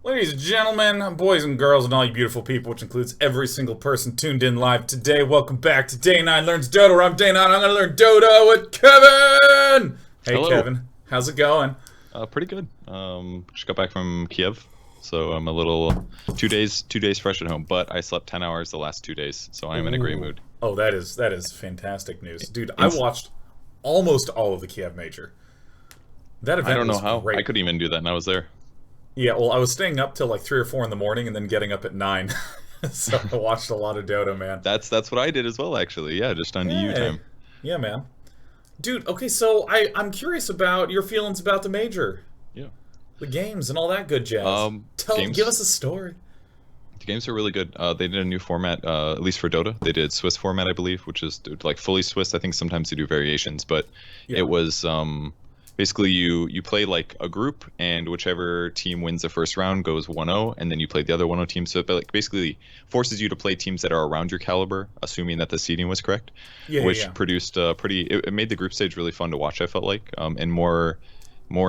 Ladies and gentlemen, boys and girls, and all you beautiful people, which includes every single person tuned in live today, welcome back to Day 9 Learns Dota, where I'm Day 9, I'm going to learn Dota with Kevin! Hey, Hello. Kevin. How's it going? Pretty good. Just got back from Kiev, so I'm a little 2 days fresh at home. But I slept 10 hours the last 2 days, so I am in a great mood. Oh, that is fantastic news. Dude, I watched almost all of the Kiev Major. That event I don't know was how. great. I couldn't even do that, and I was there. Yeah, well, I was staying up till like 3 or 4 in the morning and then getting up at 9. So I watched a lot of Dota, man. That's what I did as well, actually. Yeah, just on EU time. Yeah, man. Dude, okay, so I'm curious about your feelings about the Major. Yeah. The games and all that good jazz. Give us a story. The games are really good. They did a new format, at least for Dota. They did Swiss format, I believe, which is like fully Swiss. I think sometimes they do variations, but Yeah. it was basically you play like a group, and whichever team wins the first round goes 1-0, and then you play the other 1-0 team. So it like basically forces you to play teams that are around your caliber, assuming that the seeding was correct. Which produced it made the group stage really fun to watch, I felt like, and more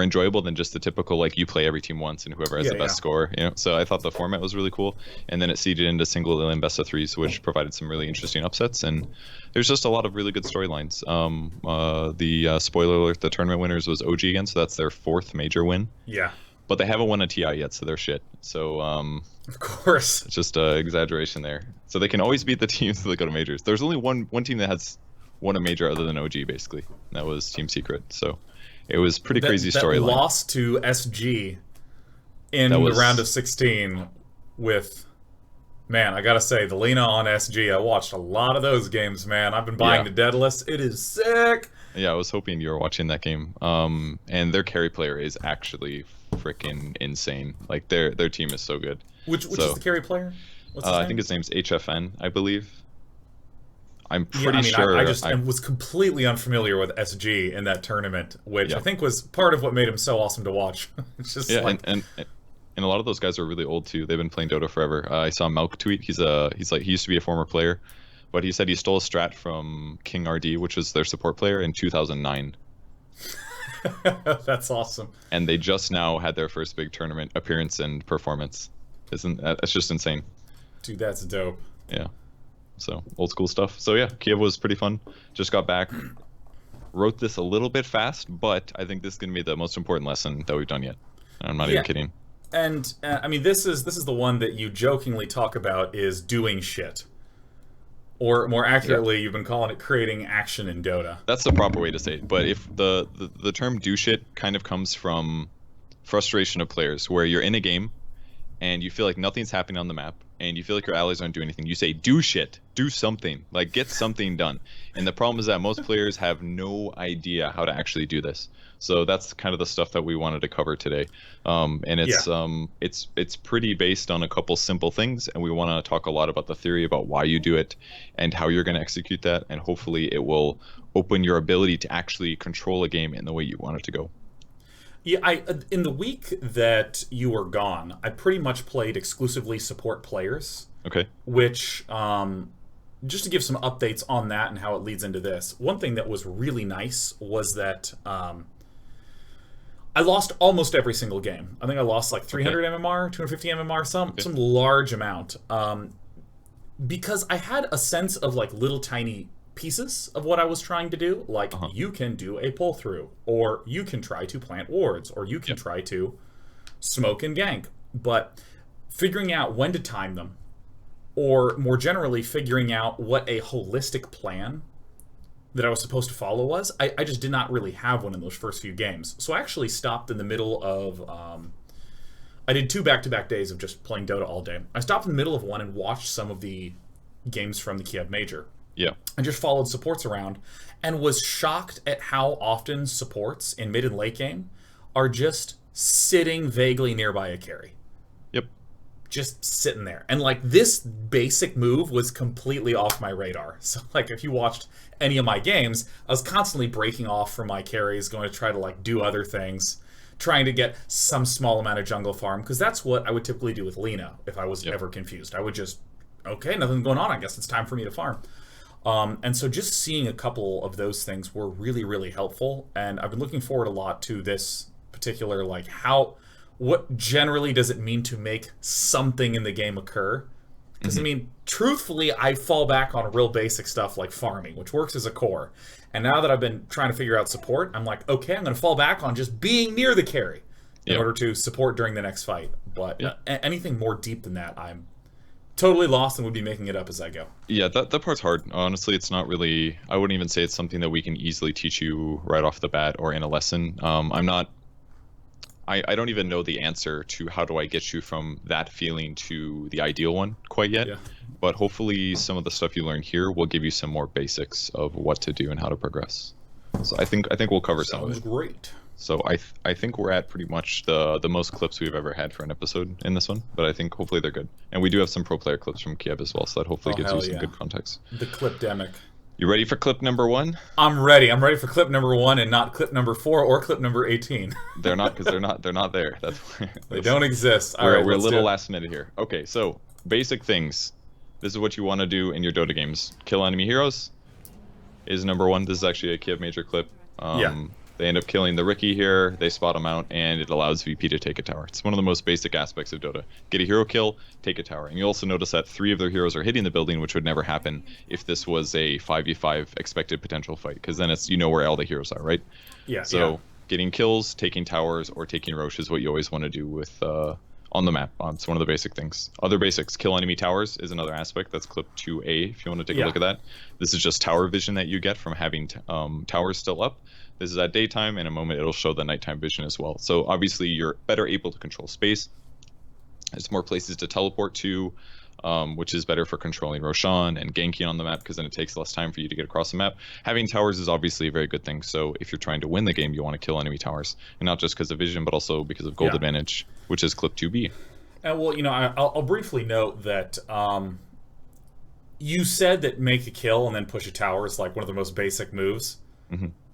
enjoyable than just the typical like you play every team once and whoever has the best score, you know. So I thought the format was really cool, and then it seeded into single and best of threes, which provided some really interesting upsets, and there's just a lot of really good storylines. The spoiler alert, the tournament winners was OG again, so that's their 4th major win. Yeah. But they haven't won a TI yet, so they're shit. So of course, it's just an exaggeration there. So they can always beat the teams that go to majors. There's only one team that has won a major other than OG, basically. And that was Team Secret. So it was pretty crazy storyline. That lost to SG in the round of 16 with, man, I gotta say, the Lena on SG. I watched a lot of those games, man. I've been buying the Daedalus. It is sick. Yeah, I was hoping you were watching that game. And their carry player is actually freaking insane. Like their team is so good. Which is the carry player? What's his name? I think his name's HFN, I believe. I'm pretty I mean, sure. I was completely unfamiliar with SG in that tournament, which I think was part of what made him so awesome to watch. It's just like... and a lot of those guys are really old too. They've been playing Dota forever. I saw Malk tweet. He's like he used to be a former player, but he said he stole a strat from King RD, which was their support player, in 2009. That's awesome. And they just now had their first big tournament appearance and performance. That's just insane. Dude, that's dope. Yeah. So old school stuff. So yeah, Kiev was pretty fun. Just got back. Wrote this a little bit fast, but I think this is gonna be the most important lesson that we've done yet. I'm not even kidding. And I mean, this is the one that you jokingly talk about is doing shit, or more accurately, you've been calling it creating action in Dota. That's the proper way to say it. But if the term do shit kind of comes from frustration of players, where you're in a game and you feel like nothing's happening on the map, and you feel like your allies aren't doing anything, you say, do shit, do something, like get something done. And the problem is that most players have no idea how to actually do this. So that's kind of the stuff that we wanted to cover today. And it's pretty based on a couple simple things, and we want to talk a lot about the theory about why you do it and how you're going to execute that, and hopefully it will open your ability to actually control a game in the way you want it to go. Yeah, in the week that you were gone, I pretty much played exclusively support players. Okay. Which, just to give some updates on that and how it leads into this, one thing that was really nice was that I lost almost every single game. I think I lost like 300 MMR, 250 MMR, some large amount, because I had a sense of like little tiny pieces of what I was trying to do, like you can do a pull through, or you can try to plant wards, or you can try to smoke and gank. But figuring out when to time them, or more generally figuring out what a holistic plan that I was supposed to follow was, I just did not really have one in those first few games. So I actually stopped in the middle of I did 2 back-to-back days of just playing Dota all day. I stopped in the middle of one and watched some of the games from the Kiev Major. Yeah. I just followed supports around and was shocked at how often supports in mid and late game are just sitting vaguely nearby a carry. Yep. Just sitting there. And like this basic move was completely off my radar. So like if you watched any of my games, I was constantly breaking off from my carries, going to try to like do other things, trying to get some small amount of jungle farm, because that's what I would typically do with Lena if I was ever confused. I would just, okay, nothing's going on, I guess it's time for me to farm. And so just seeing a couple of those things were really, really helpful. And I've been looking forward a lot to this particular, like, what generally does it mean to make something in the game occur? Because, I mean, truthfully, I fall back on real basic stuff like farming, which works as a core. And now that I've been trying to figure out support, I'm like, okay, I'm going to fall back on just being near the carry in order to support during the next fight. But anything more deep than that, I'm totally lost and would be making it up as I go. Yeah, that part's hard. Honestly, it's not really, I wouldn't even say it's something that we can easily teach you right off the bat or in a lesson. I don't even know the answer to how do I get you from that feeling to the ideal one quite yet. But hopefully some of the stuff you learn here will give you some more basics of what to do and how to progress. So I think we'll cover some of it. Sounds great. So I think we're at pretty much the most clips we've ever had for an episode in this one, but I think hopefully they're good. And we do have some pro player clips from Kiev as well, so that hopefully gives you some good context. The clipdemic. You ready for clip number 1? I'm ready. I'm ready for clip number 1 and not clip number 4 or clip number 18. They're not, because they're not there. That's why. They don't exist. We're a little last minute here. Okay, so basic things. This is what you want to do in your Dota games. Kill enemy heroes is number 1. This is actually a Kiev major clip. They end up killing the Riki here, they spot him out, and it allows VP to take a tower. It's one of the most basic aspects of Dota. Get a hero kill, take a tower. And you also notice that 3 of their heroes are hitting the building, which would never happen if this was a 5v5 expected potential fight, because then it's, you know where all the heroes are, right? So getting kills, taking towers, or taking Roche is what you always want to do with on the map. It's one of the basic things. Other basics, kill enemy towers is another aspect. That's clip 2A if you want to take a look at that. This is just tower vision that you get from having towers still up. This is at daytime. In a moment, it'll show the nighttime vision as well. So obviously, you're better able to control space. There's more places to teleport to, which is better for controlling Roshan and ganking on the map, because then it takes less time for you to get across the map. Having towers is obviously a very good thing. So if you're trying to win the game, you want to kill enemy towers. And not just because of vision, but also because of gold advantage, which is clip 2B. And well, you know, I'll briefly note that you said that make a kill and then push a tower is like one of the most basic moves.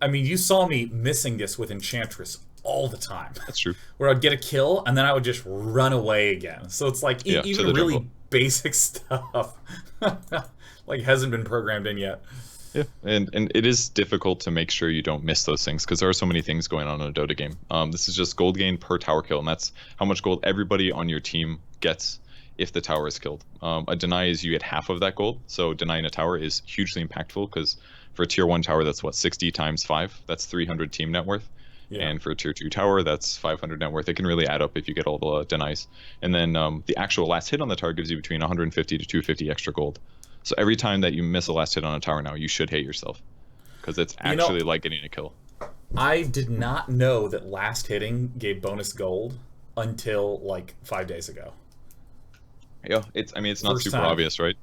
I mean, you saw me missing this with Enchantress all the time. That's true. Where I'd get a kill and then I would just run away again. So it's like even really jungle. Basic stuff like hasn't been programmed in yet. Yeah, and it is difficult to make sure you don't miss those things because there are so many things going on in a Dota game. This is just gold gain per tower kill, and that's how much gold everybody on your team gets if the tower is killed. A deny is you get half of that gold, so denying a tower is hugely impactful because for a tier 1 tower, that's what, 60 times 5? That's 300 team net worth. And for a tier 2 tower, that's 500 net worth. It can really add up if you get all the denies. And then the actual last hit on the tower gives you between 150 to 250 extra gold. So every time that you miss a last hit on a tower now, you should hate yourself because it's actually like getting a kill. I did not know that last hitting gave bonus gold until like 5 days ago. Yeah, I mean, it's not super obvious, right?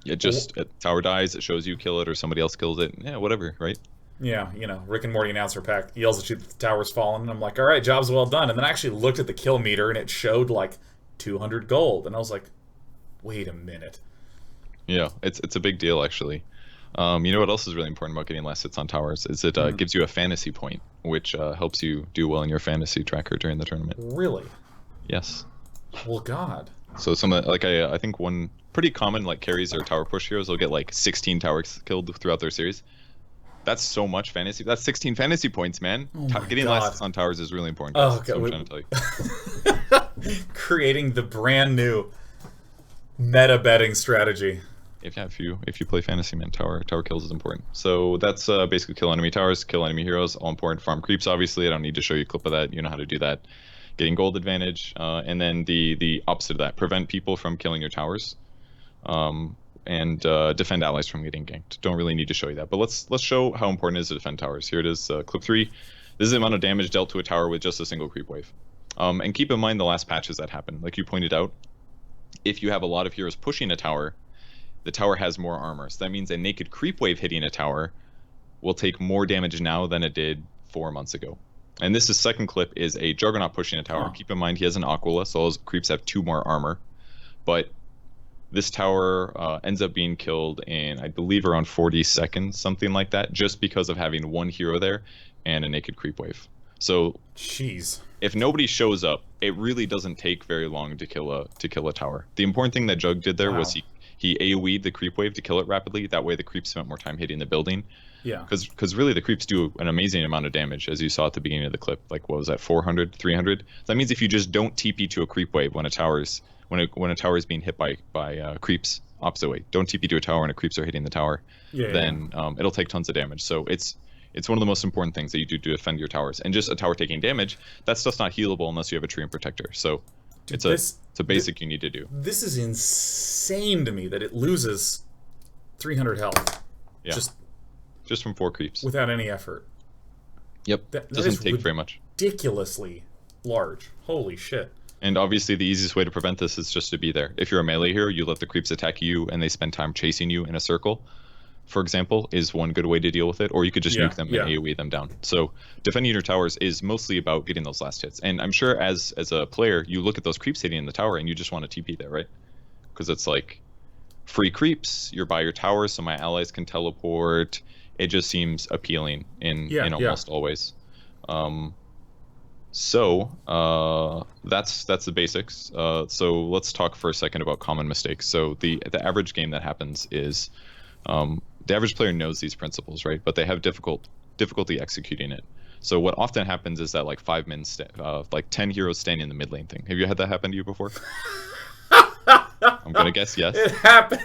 It just, a tower dies, it shows you kill it, or somebody else kills it. Yeah, whatever, right? Yeah, you know, Rick and Morty announcer pack yells at you that the tower's fallen, and I'm like, all right, job's well done. And then I actually looked at the kill meter, and it showed like 200 gold. And I was like, wait a minute. Yeah, it's a big deal, actually. You know what else is really important about getting last hits on towers is it gives you a fantasy point, which helps you do well in your fantasy tracker during the tournament. Really? Yes. Well, God. So some like I think one pretty common like carries or tower push heroes will get like 16 towers killed throughout their series. That's so much fantasy. That's 16 fantasy points, man. Getting last hits on towers is really important. Oh, that's what I'm trying to tell you. Creating the brand new meta betting strategy. If you play fantasy, man, tower kills is important. So that's basically kill enemy towers, kill enemy heroes, all important. Farm creeps, obviously. I don't need to show you a clip of that. You know how to do that. Getting gold advantage, and then the opposite of that, prevent people from killing your towers, and defend allies from getting ganked. Don't really need to show you that, but let's show how important it is to defend towers. Here it is, clip 3. This is the amount of damage dealt to a tower with just a single creep wave. And keep in mind the last patches that happened. Like you pointed out, if you have a lot of heroes pushing a tower, the tower has more armor. So that means a naked creep wave hitting a tower will take more damage now than it did 4 months ago. And this is second clip is a Juggernaut pushing a tower. Keep in mind he has an Aquila, so all his creeps have 2 more armor. But this tower ends up being killed in, I believe, around 40 seconds, something like that, just because of having 1 hero there and a naked creep wave. So if nobody shows up, it really doesn't take very long to kill a tower. The important thing that Jug did there was he AoE'd the creep wave to kill it rapidly. That way the creeps spent more time hitting the building. Yeah. Because really the creeps do an amazing amount of damage, as you saw at the beginning of the clip. Like, what was that, 400, 300? That means if you just don't TP to a creep wave when a tower's being hit by creeps opposite way, don't TP to a tower and creeps are hitting the tower, then it'll take tons of damage. So it's one of the most important things that you do to defend your towers. And just a tower taking damage, that stuff's not healable unless you have a tree and protector. So dude, it's a basic you need to do. This is insane to me that it loses 300 health. Yeah. Just from 4 creeps. Without any effort. Yep. That doesn't take very much. Ridiculously large. Holy shit. And obviously the easiest way to prevent this is just to be there. If you're a melee hero, you let the creeps attack you and they spend time chasing you in a circle, for example, is one good way to deal with it. Or you could just nuke them and AoE them down. So defending your towers is mostly about getting those last hits. And I'm sure as a player, you look at those creeps hitting in the tower and you just want to TP there, right? Because it's like free creeps, you're by your tower so my allies can teleport. It just seems appealing in almost always. So that's the basics. So let's talk for a second about common mistakes. So the average game that happens is the average player knows these principles, right? But they have difficulty executing it. So what often happens is that like 5 men, like 10 heroes standing in the mid lane thing. Have you had that happen to you before? I'm gonna guess yes.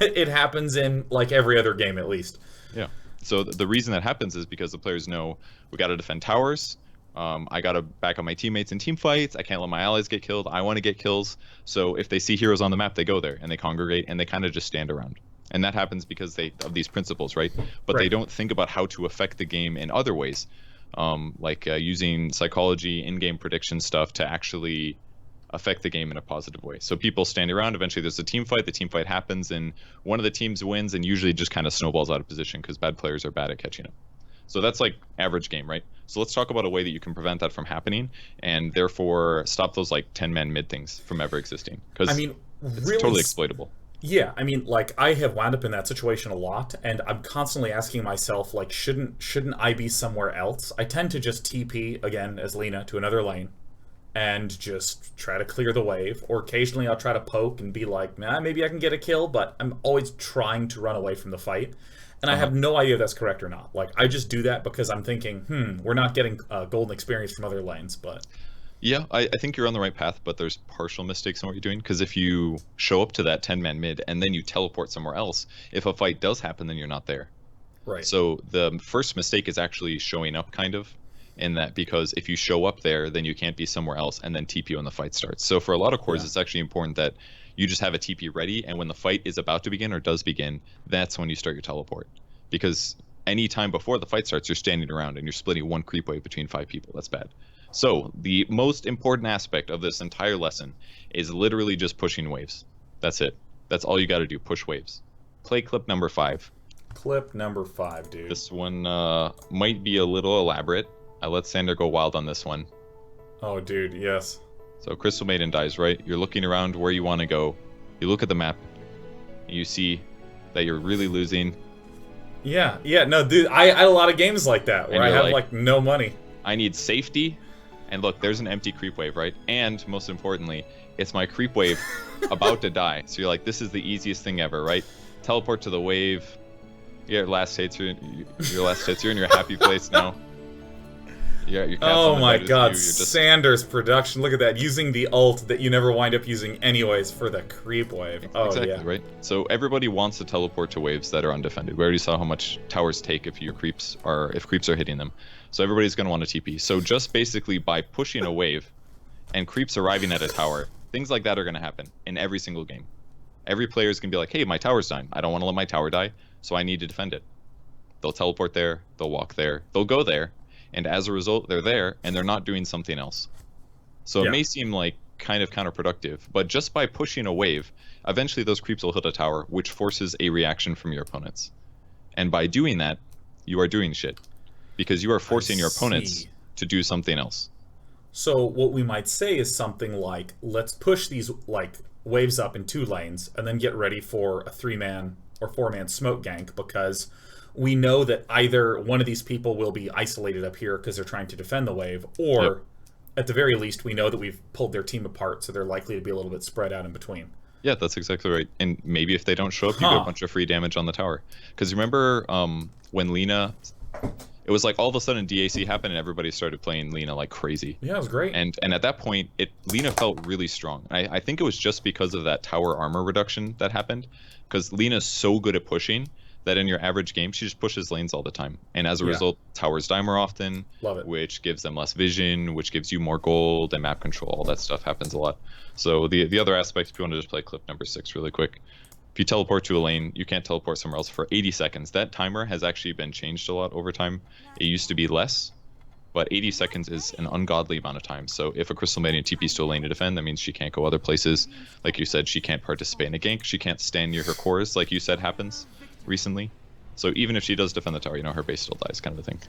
It happens in like every other game at least. Yeah. So the reason that happens is because the players know we got to defend towers. I got to back up my teammates in team fights. I can't let my allies get killed. I want to get kills. So if they see heroes on the map, they go there and they congregate and they kind of just stand around. And that happens because of these principles, right? But they don't think about how to affect the game in other ways, like using psychology, in-game prediction stuff to actually affect the game in a positive way. So people stand around, eventually there's a team fight, the team fight happens, and one of the teams wins and usually just kind of snowballs out of position because bad players are bad at catching up. So that's like average game, right? So let's talk about a way that you can prevent that from happening and therefore stop those like 10-man mid things from ever existing. Because I mean, it's totally exploitable. Yeah, I mean, like, I have wound up in that situation a lot, and I'm constantly asking myself, like, shouldn't I be somewhere else? I tend to just TP, again, as Lena, to another lane, and just try to clear the wave, or occasionally I'll try to poke and be like, nah, maybe I can get a kill, but I'm always trying to run away from the fight. And I have no idea if that's correct or not. Like, I just do that because I'm thinking, we're not getting golden experience from other lanes, but... Yeah, I think you're on the right path, but there's partial mistakes in what you're doing, because if you show up to that 10-man mid and then you teleport somewhere else, if a fight does happen, then you're not there. Right. So the first mistake is actually showing up, kind of, in that because if you show up there, then you can't be somewhere else and then TP when the fight starts. So for a lot of cores, it's actually important that you just have a TP ready, and when the fight is about to begin or does begin, that's when you start your teleport. Because any time before the fight starts, you're standing around and you're splitting one creep wave between 5 people. That's bad. So the most important aspect of this entire lesson is literally just pushing waves. That's it. That's all you got to do, push waves. Play clip number 5. Clip number 5, dude. This one might be a little elaborate. I let Sander go wild on this one. Oh, dude, yes. So Crystal Maiden dies, right? You're looking around where you want to go. You look at the map. And you see that you're really losing. Yeah, no, dude, I had a lot of games like that where I have like no money. I need safety. And look, there's an empty creep wave, right? And most importantly, it's my creep wave about to die. So you're like, this is the easiest thing ever, right? Teleport to the wave. Your last hits. You're in your happy place now. Yeah. Oh my God, Sanders production. Look at that, using the ult that you never wind up using anyways for the creep wave. Oh exactly, yeah. Right. So everybody wants to teleport to waves that are undefended. We already saw how much towers take if creeps are hitting them. So everybody's going to want to TP. So just basically by pushing a wave and creeps arriving at a tower, things like that are going to happen in every single game. Every player is going to be like, hey, my tower's dying. I don't want to let my tower die, so I need to defend it. They'll teleport there. They'll walk there. They'll go there. And as a result, they're there, and they're not doing something else. So it may seem like kind of counterproductive, but just by pushing a wave, eventually those creeps will hit a tower, which forces a reaction from your opponents. And by doing that, you are doing shit. Because you are forcing your opponents to do something else. So what we might say is something like, let's push these like waves up in 2 lanes and then get ready for a 3-man or 4-man smoke gank, because we know that either one of these people will be isolated up here because they're trying to defend the wave, or at the very least we know that we've pulled their team apart, so they're likely to be a little bit spread out in between. Yeah, that's exactly right. And maybe if they don't show up, you get a bunch of free damage on the tower. Because remember when Lena it was like all of a sudden DAC happened and everybody started playing Lina like crazy. Yeah, it was great. And at that point, Lina felt really strong. I think it was just because of that tower armor reduction that happened, because Lina's so good at pushing that in your average game she just pushes lanes all the time, and as a result, towers die more often. Love it. Which gives them less vision, which gives you more gold and map control. All that stuff happens a lot. So the other aspect, if you want to just play clip number 6 really quick. If you teleport to a lane, you can't teleport somewhere else for 80 seconds. That timer has actually been changed a lot over time. It used to be less, but 80 seconds is an ungodly amount of time. So if a Crystal Maiden TPs to a lane to defend, that means she can't go other places. Like you said, she can't participate in a gank. She can't stand near her cores, like you said happens recently. So even if she does defend the tower, her base still dies, kind of a thing.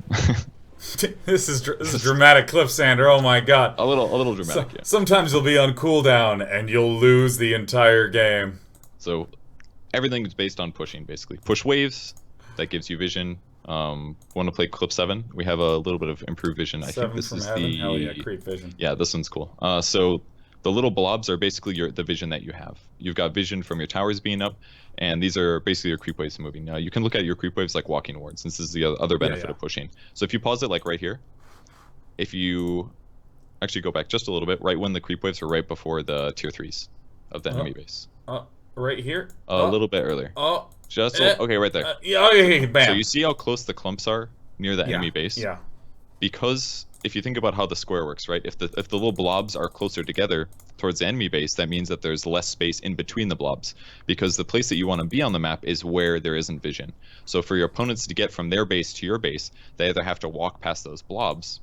This is dramatic clip, Sander. Oh my god. A little dramatic, yeah. Sometimes you'll be on cooldown and you'll lose the entire game. So everything is based on pushing, basically. Push waves, that gives you vision. Want to play clip 7? We have a little bit of improved vision. I think this is heaven. Hell yeah, creep vision. Yeah, this one's cool. So the little blobs are basically the vision that you have. You've got vision from your towers being up, and these are basically your creep waves moving. Now you can look at your creep waves like walking wards. This is the other benefit of pushing. So if you pause it like right here, if you actually go back just a little bit, right when the creep waves are right before the tier 3s of the enemy base. Right here? A little bit earlier. Okay, right there. Bam. So you see how close the clumps are near the enemy base? Yeah. Because if you think about how the square works, right? If the little blobs are closer together towards the enemy base, that means that there's less space in between the blobs, because the place that you want to be on the map is where there isn't vision. So for your opponents to get from their base to your base, they either have to walk past those blobs,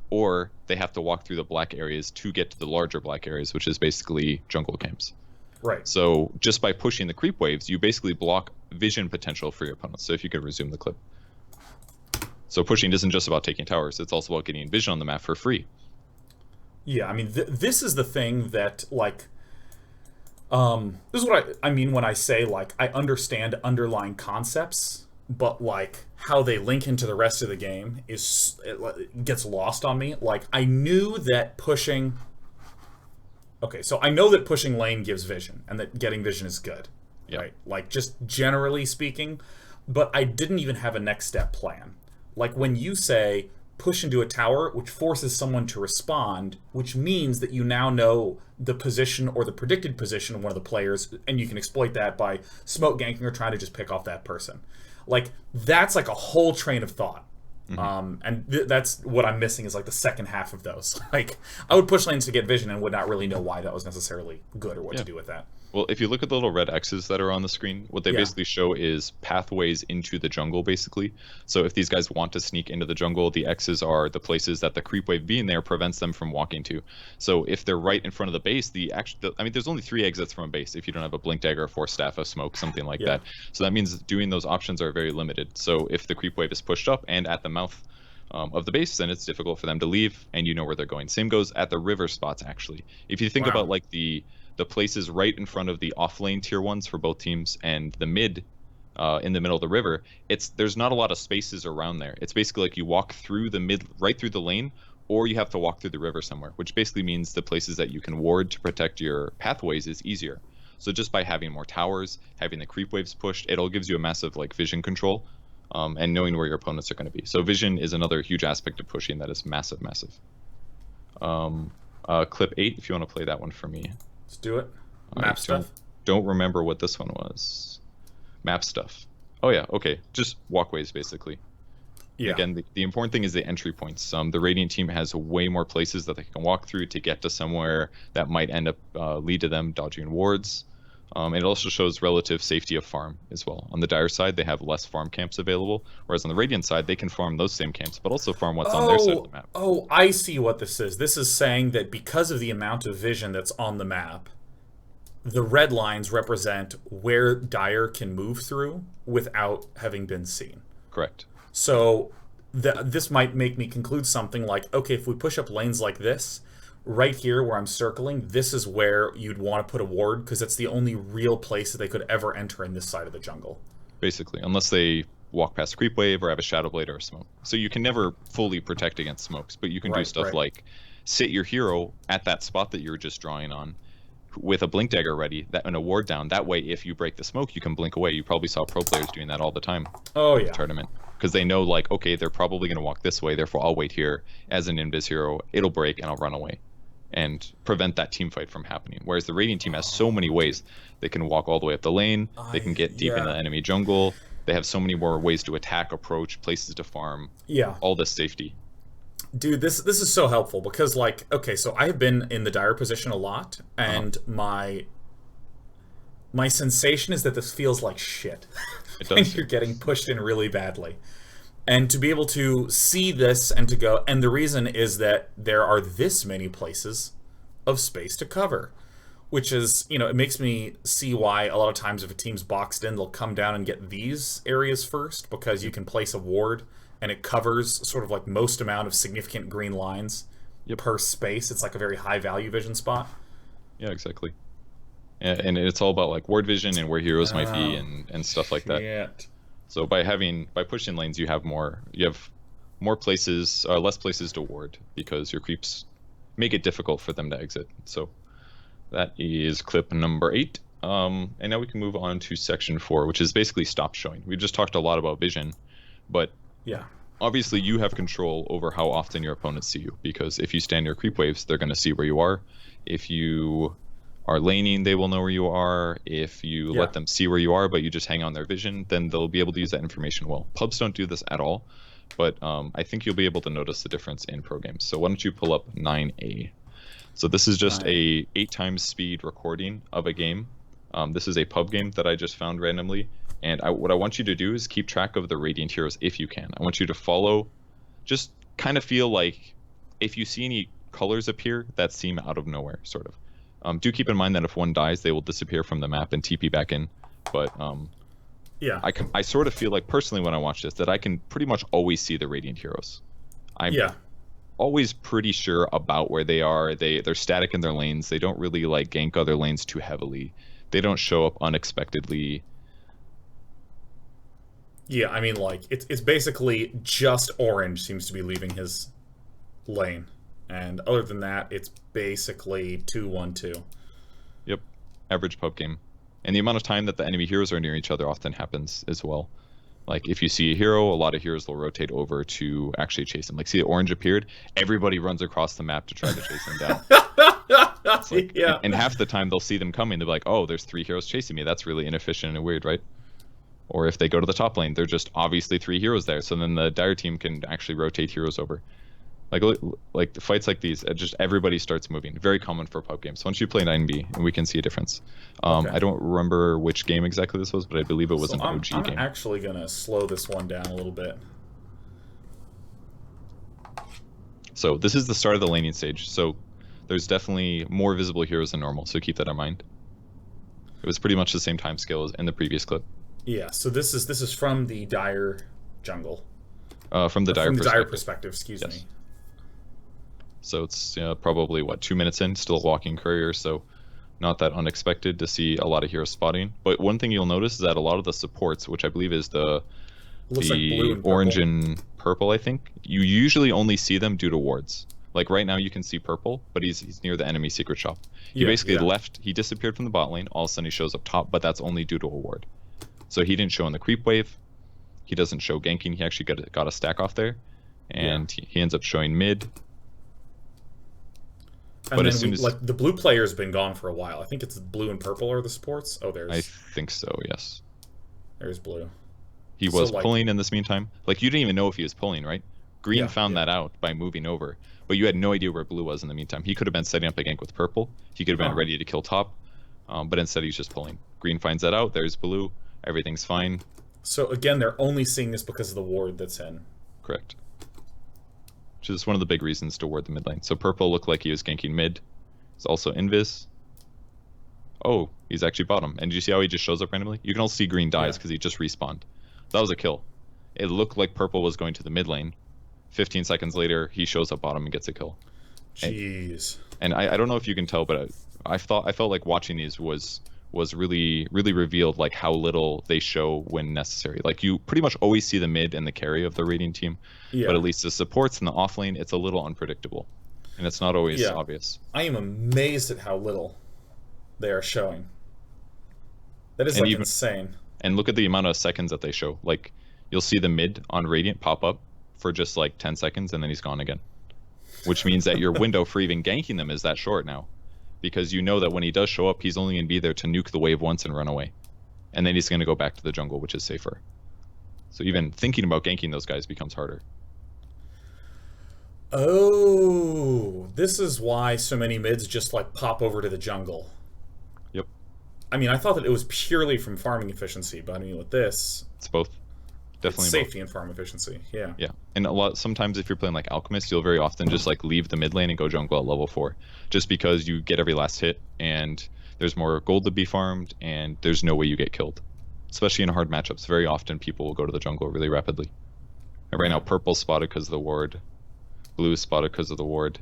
or they have to walk through the black areas to get to the larger black areas, which is basically jungle camps. Right. So just by pushing the creep waves, you basically block vision potential for your opponents. So if you could resume the clip. So pushing isn't just about taking towers, it's also about getting vision on the map for free. Yeah, I mean, this is the thing that, like, this is what I mean when I say, like, I understand underlying concepts, but, like, how they link into the rest of the game it gets lost on me. Like, I knew that pushing... Okay, so I know that pushing lane gives vision, and that getting vision is good, right? Like, just generally speaking, but I didn't even have a next step plan. Like, when you say, push into a tower, which forces someone to respond, which means that you now know the position or the predicted position of one of the players, and you can exploit that by smoke ganking or trying to just pick off that person. Like, that's like a whole train of thought. And that's what I'm missing is like the second half of those. Like, I would push lanes to get vision and would not really know why that was necessarily good or what to do with that. Well, if you look at the little red X's that are on the screen, what they basically show is pathways into the jungle, basically. So if these guys want to sneak into the jungle, the X's are the places that the creep wave being there prevents them from walking to. So if they're right in front of the base, I mean, there's only 3 exits from a base if you don't have a blink dagger, a force staff, a smoke, something like that. So that means doing those options are very limited. So if the creep wave is pushed up and at the mouth of the base, then it's difficult for them to leave, and you know where they're going. Same goes at the river spots, actually. If you think about like the places right in front of the off lane tier 1s for both teams and the mid in the middle of the river, there's not a lot of spaces around there. It's basically like you walk through the mid, right through the lane, or you have to walk through the river somewhere, which basically means the places that you can ward to protect your pathways is easier. So just by having more towers, having the creep waves pushed, it all gives you a massive like vision control, and knowing where your opponents are going to be. So vision is another huge aspect of pushing that is massive. Clip 8, if you want to play that one for me. Let's do it. Map stuff? Don't remember what this one was. Map stuff. Oh yeah, okay. Just walkways, basically. Yeah. Again, the important thing is the entry points. The Radiant team has way more places that they can walk through to get to somewhere that might end up lead to them dodging wards. And it also shows relative safety of farm as well. On the Dire side, they have less farm camps available, whereas on the Radiant side, they can farm those same camps, but also farm what's on their side of the map. Oh, I see what this is. This is saying that because of the amount of vision that's on the map, the red lines represent where Dire can move through without having been seen. Correct. So this might make me conclude something like, okay, if we push up lanes like this, right here where I'm circling, this is where you'd want to put a ward, because it's the only real place that they could ever enter in this side of the jungle. Basically, unless they walk past creep wave or have a shadow blade or a smoke. So you can never fully protect against smokes, but you can do stuff like sit your hero at that spot that you're just drawing on with a blink dagger ready and a ward down. That way, if you break the smoke, you can blink away. You probably saw pro players doing that all the time. Oh yeah. Tournament. because they know like, okay, they're probably going to walk this way, therefore I'll wait here as an invis hero. It'll break and I'll run away and prevent that team fight from happening. Whereas the Radiant team has so many ways. They can walk all the way up the lane. They can get deep in the enemy jungle. They have so many more ways to attack, approach, places to farm. Yeah. All this safety. Dude, this is so helpful because, like, okay, so I have been in the dire position a lot, and my sensation is that this feels like shit. It does. And you're getting pushed in really badly. And to be able to see this and to go, and the reason is that there are this many places of space to cover, which is, you know, it makes me see why a lot of times if a team's boxed in, they'll come down and get these areas first, because you can place a ward and it covers sort of like most amount of significant green lines per space. It's like a very high value vision spot. Yeah, exactly. And it's all about like ward vision and where heroes might be and stuff like that. So by pushing lanes, you have more places, less places to ward, because your creeps make it difficult for them to exit. So that is clip number 8. And now we can move on to section 4, which is basically stop showing. We just talked a lot about vision, but obviously you have control over how often your opponents see you, because if you stand near creep waves, they're going to see where you are. If you are laning, they will know where you are. If you let them see where you are, but you just hang on their vision, then they'll be able to use that information well. Pubs don't do this at all, but I think you'll be able to notice the difference in pro games. So why don't you pull up 9A? So this is just a 8 times speed recording of a game. This is a pub game that I just found randomly. And what I want you to do is keep track of the Radiant heroes if you can. I want you to follow, just kind of feel like if you see any colors appear that seem out of nowhere, sort of. Do keep in mind that if one dies, they will disappear from the map and TP back in. But I sort of feel like personally when I watch this that I can pretty much always see the Radiant heroes. I'm always pretty sure about where they are. They're static in their lanes. They don't really like gank other lanes too heavily. They don't show up unexpectedly. Yeah, I mean, like, it's basically just orange seems to be leaving his lane. And other than that, it's basically 2-1-2. Yep, average pub game. And the amount of time that the enemy heroes are near each other often happens as well. Like, if you see a hero, a lot of heroes will rotate over to actually chase him. Like, see, the orange appeared, everybody runs across the map to try to chase him down. It's like, and half the time they'll see them coming, they'll be like, oh, there's 3 heroes chasing me. That's really inefficient and weird, right? Or if they go to the top lane, they're just obviously 3 heroes there. So then the dire team can actually rotate heroes over. Like the fights like these, just everybody starts moving. Very common for pub games. Once you play 9B, and we can see a difference. I don't remember which game exactly this was, but I believe it was an OG game. I'm actually going to slow this one down a little bit. So this is the start of the laning stage. So there's definitely more visible heroes than normal, so keep that in mind. It was pretty much the same time scale as in the previous clip. Yeah, so this is from the dire jungle. From the dire perspective, excuse me. So it's probably, 2 minutes in, still walking courier, so not that unexpected to see a lot of hero spotting. But one thing you'll notice is that a lot of the supports, which I believe is the blue and orange and purple, I think, you usually only see them due to wards. Like right now you can see purple, but he's near the enemy secret shop. He basically left, he disappeared from the bot lane, all of a sudden he shows up top, but that's only due to a ward. So he didn't show in the creep wave, he doesn't show ganking, he actually got a stack off there, and he ends up showing mid. And but then the blue player's been gone for a while. I think it's blue and purple are the supports. Oh, there's... I think so, yes. There's blue. He was pulling in this meantime. Like, you didn't even know if he was pulling, right? Green found that out by moving over, but you had no idea where blue was in the meantime. He could have been setting up a gank with purple. He could have been ready to kill top, but instead he's just pulling. Green finds that out. There's blue. Everything's fine. So, again, they're only seeing this because of the ward that's in. Correct. Which is one of the big reasons to ward the mid lane. So purple looked like he was ganking mid. He's also invis. Oh, he's actually bottom. And did you see how he just shows up randomly? You can also see green dies because he just respawned. That was a kill. It looked like purple was going to the mid lane. 15 seconds later, he shows up bottom and gets a kill. Jeez. And I don't know if you can tell, but I felt like watching these was really revealed like how little they show when necessary. Like you pretty much always see the mid and the carry of the Radiant team, but at least the supports in the off lane, it's a little unpredictable, and it's not always obvious. I am amazed at how little they are showing. That is like insane. And look at the amount of seconds that they show. Like you'll see the mid on Radiant pop up for just like 10 seconds, and then he's gone again. Which means that your window for even ganking them is that short now. Because you know that when he does show up, he's only going to be there to nuke the wave once and run away. And then he's going to go back to the jungle, which is safer. So even thinking about ganking those guys becomes harder. Oh, this is why so many mids just like pop over to the jungle. Yep. I mean, I thought that it was purely from farming efficiency, but I mean, with this, it's both. Definitely it's safety and farm efficiency. Yeah. Yeah, and sometimes if you're playing like Alchemist, you'll very often just like leave the mid lane and go jungle at level 4, just because you get every last hit and there's more gold to be farmed and there's no way you get killed, especially in hard matchups. Very often people will go to the jungle really rapidly. And right now, purple's spotted because of the ward, blue is spotted because of the ward,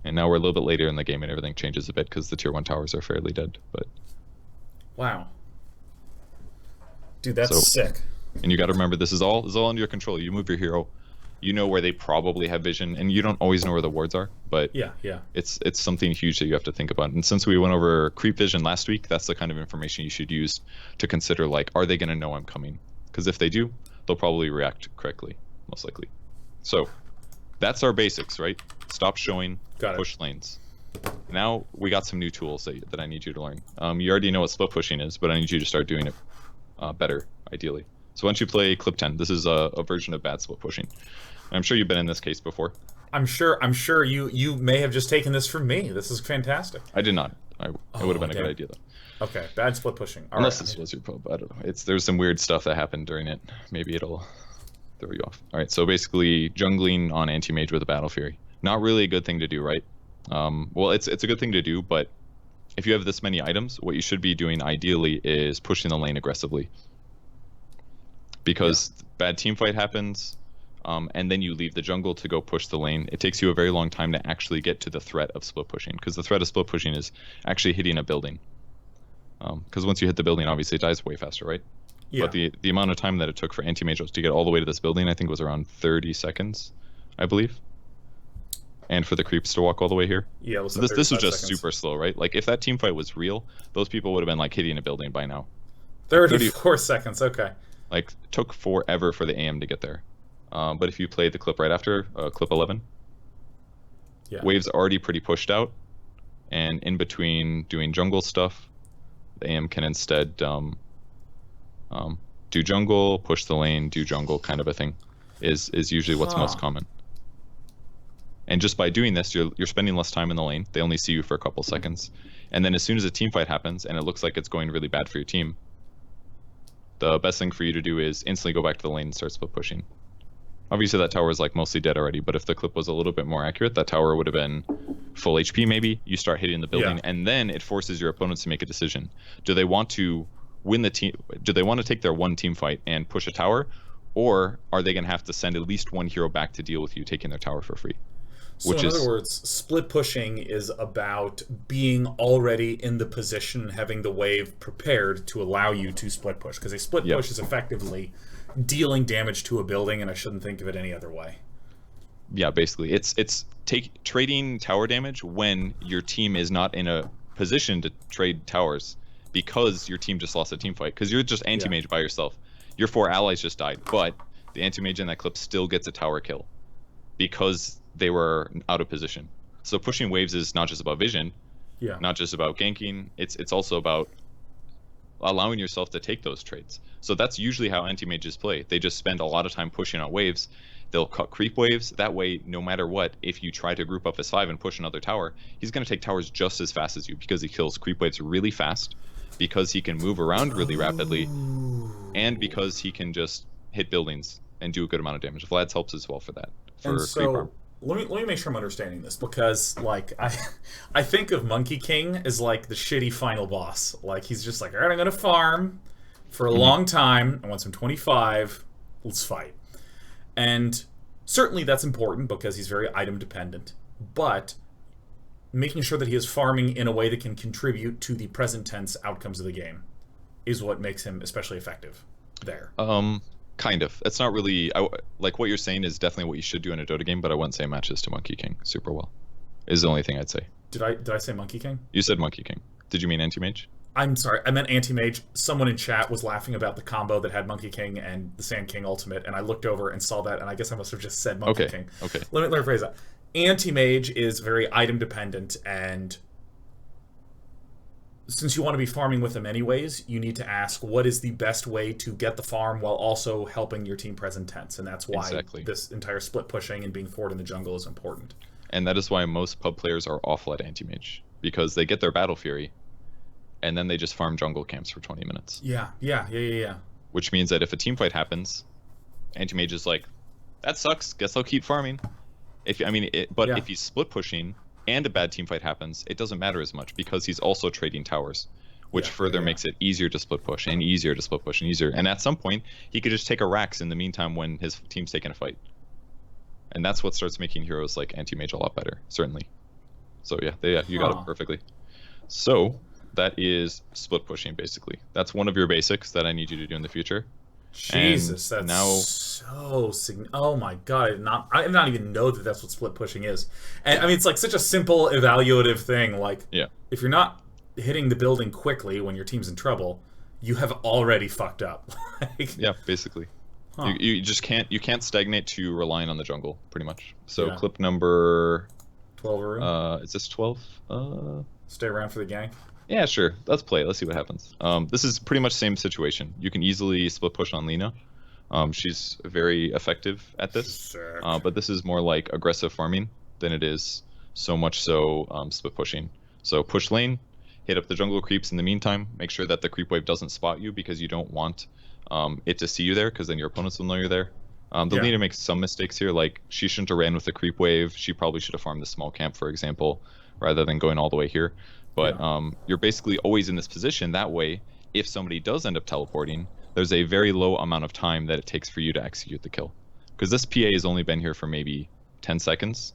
and now we're a little bit later in the game and everything changes a bit because the tier 1 towers are fairly dead. But wow, dude, that's sick. And you got to remember, this is all under your control. You move your hero, you know where they probably have vision, and you don't always know where the wards are. But yeah, it's something huge that you have to think about. And since we went over creep vision last week, that's the kind of information you should use to consider, like, are they going to know I'm coming? Because if they do, they'll probably react correctly, most likely. So that's our basics, right? Stop showing, push lanes. Now we got some new tools that I need you to learn. You already know what split pushing is, but I need you to start doing it better, ideally. So once you play clip 10, this is a version of bad split pushing. I'm sure you've been in this case before. I'm sure you may have just taken this from me. This is fantastic. I did not. It would have been a good idea though. Okay, bad split pushing. Unless this was your pub, I don't know. There's some weird stuff that happened during it. Maybe it'll throw you off. All right, so basically jungling on anti-mage with a Battle Fury. Not really a good thing to do, right? Well, it's a good thing to do, but if you have this many items, what you should be doing ideally is pushing the lane aggressively. Because bad team fight happens, and then you leave the jungle to go push the lane. It takes you a very long time to actually get to the threat of split pushing, because the threat of split pushing is actually hitting a building. Because once you hit the building, obviously it dies way faster, right? Yeah. But the amount of time that it took for anti-mage to get all the way to this building, I think was around 30 seconds, I believe. And for the creeps to walk all the way here. Yeah, so this was just super slow, right? Like if that team fight was real, those people would have been like hitting a building by now. 34 seconds, okay. Like took forever for the AM to get there. But if you play the clip right after, clip 11, wave's already pretty pushed out, and in between doing jungle stuff, the AM can instead do jungle, push the lane, do jungle, kind of a thing, is usually what's most common. And just by doing this, you're spending less time in the lane. They only see you for a couple seconds, and then as soon as a team fight happens and it looks like it's going really bad for your team, the best thing for you to do is instantly go back to the lane and start split pushing. Obviously that tower is like mostly dead already, but if the clip was a little bit more accurate, that tower would have been full HP maybe. You start hitting the building, and then it forces your opponents to make a decision. Do they want to win the team? Do they want to take their one team fight and push a tower, or are they going to have to send at least one hero back to deal with you taking their tower for free? So in other words, split pushing is about being already in the position, having the wave prepared to allow you to split push. Because a split push is effectively dealing damage to a building, and I shouldn't think of it any other way. Yeah, basically. It's trading tower damage when your team is not in a position to trade towers because your team just lost a team fight. Because you're just anti-mage by yourself. Your 4 allies just died, but the anti-mage in that clip still gets a tower kill because they were out of position. So pushing waves is not just about vision, not just about ganking, it's also about allowing yourself to take those trades. So that's usually how anti-mages play. They just spend a lot of time pushing out waves. They'll cut creep waves. That way, no matter what, if you try to group up as 5 and push another tower, he's going to take towers just as fast as you because he kills creep waves really fast, because he can move around really rapidly, and because he can just hit buildings and do a good amount of damage. Vlad's helps as well for that. For creep arm. Let me make sure I'm understanding this, because like I think of Monkey King as like the shitty final boss. Like he's just like, all right, I'm gonna farm for a long time. I want some 25. Let's fight. And certainly that's important because he's very item dependent. But making sure that he is farming in a way that can contribute to the present tense outcomes of the game is what makes him especially effective there. Kind of. It's not really... like, what you're saying is definitely what you should do in a Dota game, but I wouldn't say it matches to Monkey King super well. Is the only thing I'd say. Did I say Monkey King? You said Monkey King. Did you mean Anti-Mage? I'm sorry, I meant anti-mage. Someone in chat was laughing about the combo that had Monkey King and the Sand King ultimate, and I looked over and saw that, and I guess I must have just said Monkey Okay. King. Okay. Let me rephrase that. Anti-mage is very item dependent, and since you want to be farming with them anyways, you need to ask what is the best way to get the farm while also helping your team present tense, and that's why this entire split pushing and being forward in the jungle is important. And that is why most pub players are awful at anti-mage, because they get their Battle Fury, and then they just farm jungle camps for 20 minutes. Yeah. Which means that if a team fight happens, anti-mage is like, that sucks, guess I'll keep farming. If he's split pushing and a bad team fight happens, it doesn't matter as much because he's also trading towers, which further makes it easier to split push and easier to split push and easier. And at some point, he could just take a Rax in the meantime when his team's taking a fight. And that's what starts making heroes like anti-mage a lot better, certainly. So you got it perfectly. So that is split pushing, basically. That's one of your basics that I need you to do in the future. Jesus, and that's so oh my god! I did not even know that that's what split pushing is. And I mean, it's like such a simple evaluative thing. Like, if you're not hitting the building quickly when your team's in trouble, you have already fucked up. Yeah, basically. You just can't stagnate to relying on the jungle, pretty much. So clip number 12. Is this 12? Stay around for the gank. Yeah, sure. Let's play. Let's see what happens. This is pretty much the same situation. You can easily split push on Lina. She's very effective at this. But this is more like aggressive farming than it is so much so split pushing. So push lane, hit up the jungle creeps in the meantime. Make sure that the creep wave doesn't spot you because you don't want it to see you there, because then your opponents will know you're there. Lina makes some mistakes here. Like, she shouldn't have ran with the creep wave. She probably should have farmed the small camp, for example, rather than going all the way here. But you're basically always in this position. That way, if somebody does end up teleporting, there's a very low amount of time that it takes for you to execute the kill. Because this PA has only been here for maybe 10 seconds.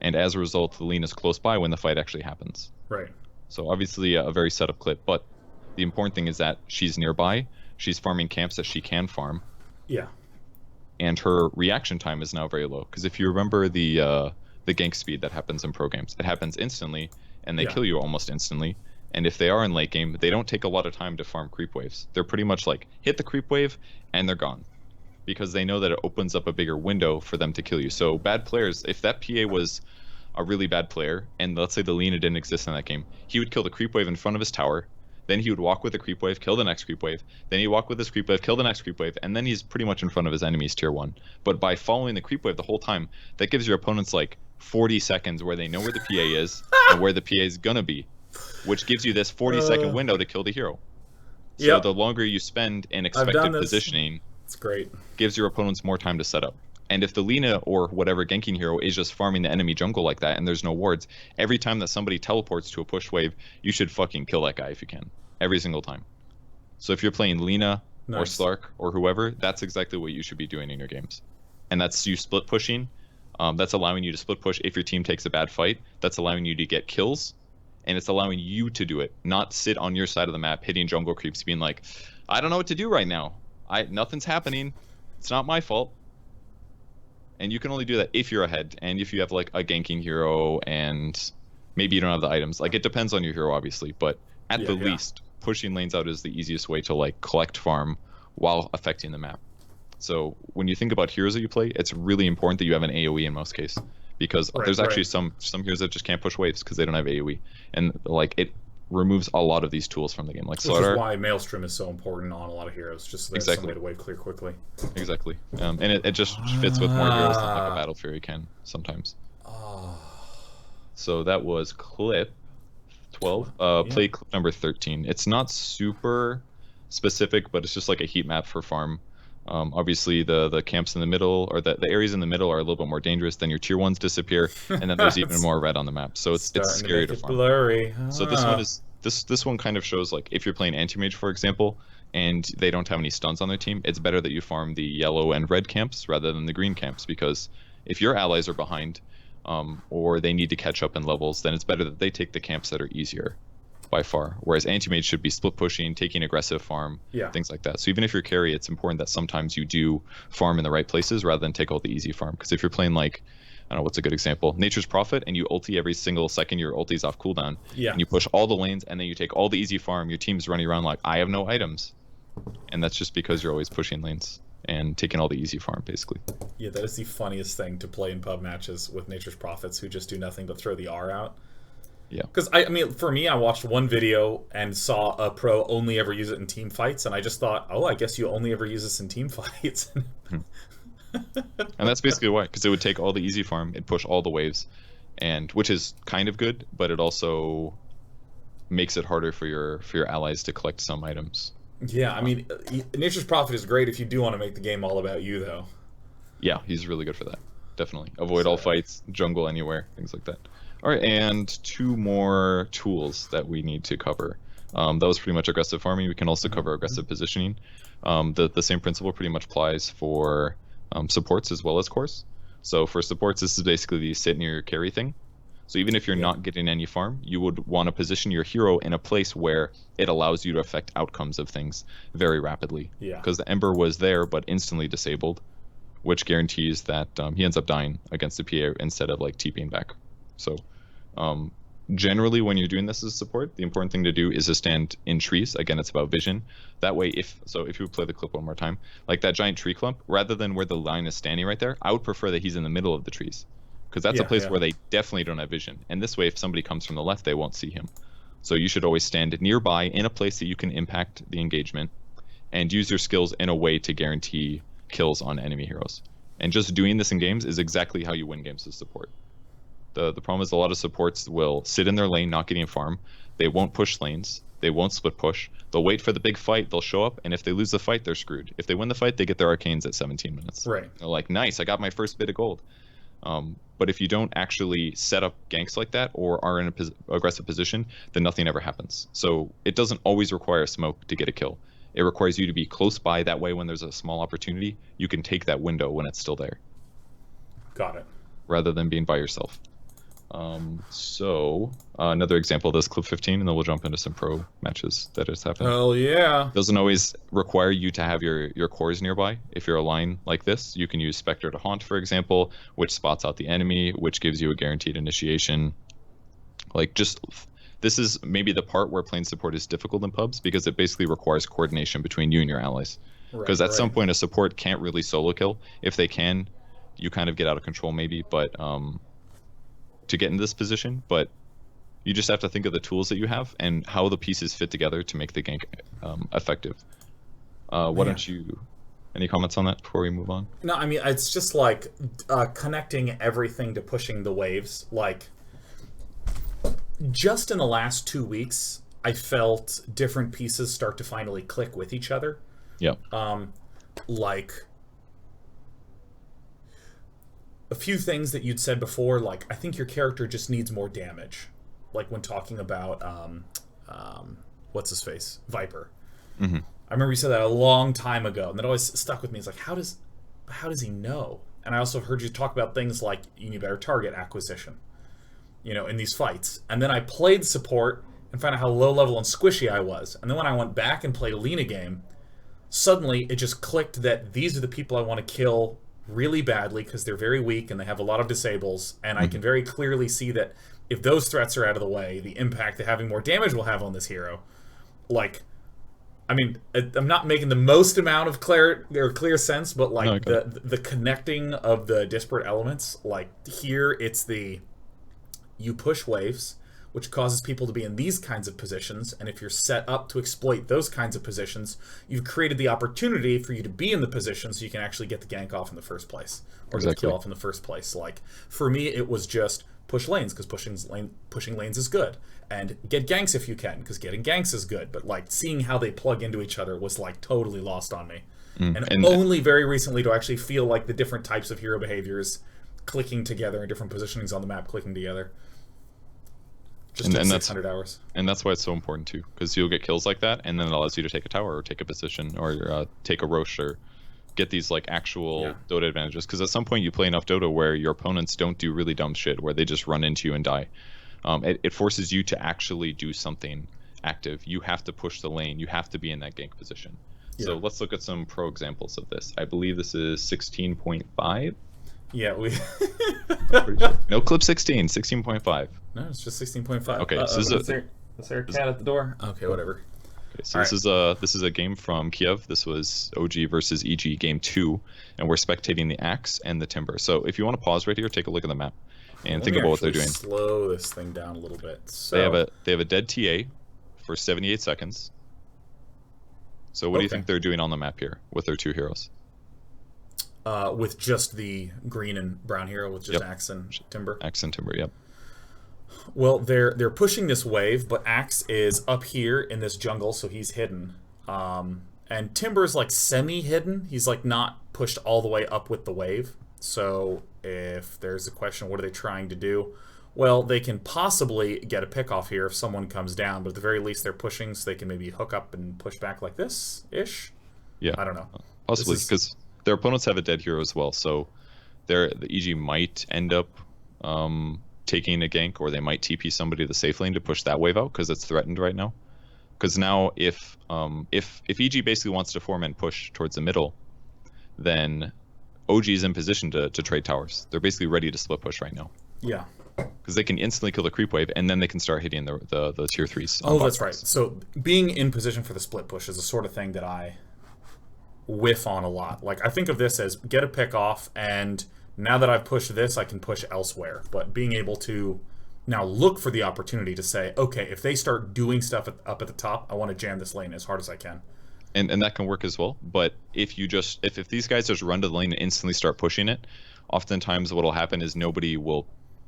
And as a result, the Lina's close by when the fight actually happens. Right. So obviously a very set up clip. But the important thing is that she's nearby. She's farming camps that she can farm. Yeah. And her reaction time is now very low. Because if you remember the gank speed that happens in pro games, it happens instantly. And they kill you almost instantly. And if they are in late game, they don't take a lot of time to farm creep waves. They're pretty much like, hit the creep wave, and they're gone. Because they know that it opens up a bigger window for them to kill you. So bad players, if that PA was a really bad player, and let's say the Lina didn't exist in that game, he would kill the creep wave in front of his tower, then he would walk with the creep wave, kill the next creep wave, then he'd walk with his creep wave, kill the next creep wave, and then he's pretty much in front of his enemy's tier 1. But by following the creep wave the whole time, that gives your opponents like 40 seconds where they know where the PA is and where the PA is gonna be, which gives you this 40-second window to kill the hero. So the longer you spend in expected positioning, it's great. Gives your opponents more time to set up. And if the Lina or whatever ganking hero is just farming the enemy jungle like that and there's no wards, every time that somebody teleports to a push wave, you should fucking kill that guy if you can. Every single time. So if you're playing Lina or Slark or whoever, that's exactly what you should be doing in your games. And that's you split pushing. That's allowing you to split push if your team takes a bad fight. That's allowing you to get kills. And it's allowing you to do it, not sit on your side of the map hitting jungle creeps being like, I don't know what to do right now. Nothing's happening. It's not my fault. And you can only do that if you're ahead and if you have like a ganking hero and maybe you don't have the items. Like, it depends on your hero, obviously, but at the least, pushing lanes out is the easiest way to like collect farm while affecting the map. So when you think about heroes that you play, it's really important that you have an AoE in most cases, because there's actually some heroes that just can't push waves because they don't have AoE, and like it removes a lot of these tools from the game. Like Which is why Maelstrom is so important on a lot of heroes, just so there's some way to wave clear quickly. Exactly, and it just fits with more heroes than like a Battle Fury can sometimes. So that was clip 12. Play clip number 13. It's not super specific, but it's just like a heat map for farm. Obviously the camps in the middle, or the areas in the middle, are a little bit more dangerous. Then your tier 1s disappear, and then there's even more red on the map. So it's scary to farm. Blurry. So this one is this one kind of shows, like, if you're playing anti-mage, for example, and they don't have any stuns on their team, it's better that you farm the yellow and red camps rather than the green camps, because if your allies are behind, or they need to catch up in levels, then it's better that they take the camps that are easier by far. Whereas anti-mage should be split pushing, taking aggressive farm, things like that. So even if you're carry, it's important that sometimes you do farm in the right places rather than take all the easy farm. Because if you're playing like, don't know what's a good example. Nature's Prophet, and you ulti every single second your ulti's off cooldown. Yeah. And you push all the lanes, and then you take all the easy farm. Your team's running around like, I have no items. And that's just because you're always pushing lanes and taking all the easy farm, basically. Yeah, that is the funniest thing to play in pub matches with Nature's Prophets who just do nothing but throw the R out. Yeah. Because, I mean, for me, I watched one video and saw a pro only ever use it in team fights, and I just thought, oh, I guess you only ever use this in team fights. And that's basically why, because it would take all the easy farm, it'd push all the waves, and which is kind of good, but it also makes it harder for your allies to collect some items. Yeah, I mean, Nature's Prophet is great if you do want to make the game all about you, though. Yeah, he's really good for that. Definitely. Avoid all fights, jungle anywhere, things like that. All right, and 2 more tools that we need to cover. That was pretty much aggressive farming. We can also cover aggressive positioning. The same principle pretty much applies for supports as well as cores. So for supports, this is basically the sit near your carry thing. So even if you're not getting any farm, you would want to position your hero in a place where it allows you to affect outcomes of things very rapidly. Yeah. Because the Ember was there, but instantly disabled, which guarantees that he ends up dying against the PA instead of like TPing back. So generally when you're doing this as support, the important thing to do is to stand in trees. Again, it's about vision. That way, if you play the clip one more time, like that giant tree clump, rather than where the line is standing right there, I would prefer that he's in the middle of the trees, because that's a place where they definitely don't have vision. And this way, if somebody comes from the left, they won't see him. So you should always stand nearby in a place that you can impact the engagement and use your skills in a way to guarantee kills on enemy heroes. And just doing this in games is exactly how you win games as support. The problem is a lot of supports will sit in their lane, not getting farm. They won't push lanes. They won't split push. They'll wait for the big fight. They'll show up, and if they lose the fight, they're screwed. If they win the fight, they get their arcanes at 17 minutes. Right. They're like, nice, I got my first bit of gold. But if you don't actually set up ganks like that or are in an aggressive position, then nothing ever happens. So it doesn't always require smoke to get a kill. It requires you to be close by. That way, when there's a small opportunity, you can take that window when it's still there. Got it. Rather than being by yourself. Another example of this, clip 15, and then we'll jump into some pro matches that has happened. Oh yeah. Doesn't always require you to have your cores nearby. If you're a line like this, you can use Spectre to haunt, for example, which spots out the enemy, which gives you a guaranteed initiation. This is maybe the part where playing support is difficult in pubs, because it basically requires coordination between you and your allies. Because at some point, a support can't really solo kill. If they can, you kind of get out of control maybe, but to get in this position, but you just have to think of the tools that you have and how the pieces fit together to make the gank effective. Why don't you, any comments on that before we move on? No, I mean, it's just like connecting everything to pushing the waves. Like, just in the last 2 weeks, I felt different pieces start to finally click with each other. Yeah. Like, a few things that you'd said before, like, I think your character just needs more damage. Like when talking about, what's his face? Viper. Mm-hmm. I remember you said that a long time ago, and that always stuck with me. It's like, how does he know? And I also heard you talk about things like you need better target acquisition, in these fights. And then I played support and found out how low level and squishy I was. And then when I went back and played a Lina game, suddenly it just clicked that these are the people I want to kill really badly because they're very weak and they have a lot of disables, and I can very clearly see that if those threats are out of the way, the impact that having more damage will have on this hero. Like, I mean, I'm not making the most amount of clear sense, but like the connecting of the disparate elements, like here it's you push waves, which causes people to be in these kinds of positions, and if you're set up to exploit those kinds of positions, you've created the opportunity for you to be in the position so you can actually get the gank off in the first place, or get the kill off in the first place. Like, for me, it was just push lanes, because pushing lanes is good, and get ganks if you can, because getting ganks is good, but like seeing how they plug into each other was like totally lost on me. And only very recently do I actually feel like the different types of hero behaviors clicking together and different positionings on the map clicking together. Just and 600 hours. And that's why it's so important too, because you'll get kills like that, and then it allows you to take a tower or take a position or take a Roche or get these like actual Dota advantages. Because at some point you play enough Dota where your opponents don't do really dumb shit, where they just run into you and die. It forces you to actually do something active. You have to push the lane. You have to be in that gank position. So let's look at some pro examples of this. I believe this is 16.5. Yeah, we. Sure. No, clip 16, 16.5. No, it's just 16.5. Okay, so is there a cat at the door? Okay, whatever. Okay, so this is a game from Kiev. This was OG versus EG game 2, and we're spectating the Axe and the Timber. So if you want to pause right here, take a look at the map and think about what they're doing. Slow this thing down a little bit. So they have a dead TA for 78 seconds. So what do you think they're doing on the map here with their 2 heroes? With just the green and brown hero, with just Axe and Timber. Axe and Timber, yep. Well, they're pushing this wave, but Axe is up here in this jungle, so he's hidden. And Timber's like semi-hidden. He's like not pushed all the way up with the wave. So if there's a question, what are they trying to do? Well, they can possibly get a pick off here if someone comes down, but at the very least they're pushing, so they can maybe hook up and push back like this-ish? Yeah. I don't know. Possibly, because their opponents have a dead hero as well, so the EG might end up taking a gank, or they might TP somebody to the safe lane to push that wave out, because it's threatened right now. Because now if EG basically wants to form and push towards the middle, then OG is in position to trade towers. They're basically ready to split push right now. Yeah. Because they can instantly kill the creep wave, and then they can start hitting the tier 3s. Oh, that's right. So being in position for the split push is the sort of thing that I whiff on a lot. Like, I think of this as get a pick off, and now that I've pushed this, I can push elsewhere. But being able to now look for the opportunity to say, okay, if they start doing stuff up at the top, I want to jam this lane as hard as I can. And that can work as well. But if these guys just run to the lane and instantly start pushing it, oftentimes what will happen is nobody will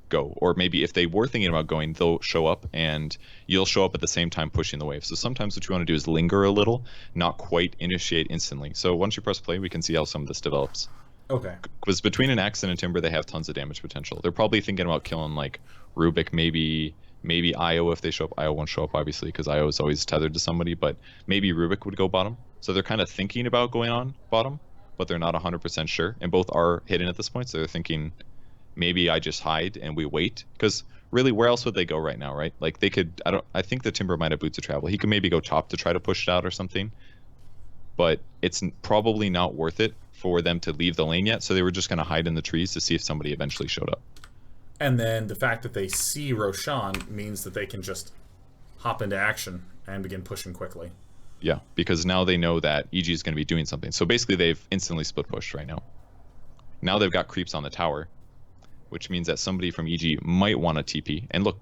go. Or maybe if they were thinking about going, they'll show up and you'll show up at the same time pushing the wave. So sometimes what you want to do is linger a little, not quite initiate instantly. So once you press play, we can see how some of this develops. Okay. Because between an Axe and a Timber, they have tons of damage potential. They're probably thinking about killing like Rubik, maybe Io if they show up. Io won't show up obviously because Io is always tethered to somebody, but maybe Rubik would go bottom. So they're kind of thinking about going on bottom, but they're not 100% sure. And both are hidden at this point, so they're thinking maybe I just hide and we wait. Because really, where else would they go right now, right? Like they could, I think the Timber might have boots of travel. He could maybe go top to try to push it out or something, but it's probably not worth it for them to leave the lane yet. So they were just going to hide in the trees to see if somebody eventually showed up. And then the fact that they see Roshan means that they can just hop into action and begin pushing quickly. Yeah, because now they know that EG is going to be doing something. So basically they've instantly split pushed right now. Now they've got creeps on the tower, which means that somebody from EG might want a TP. And look,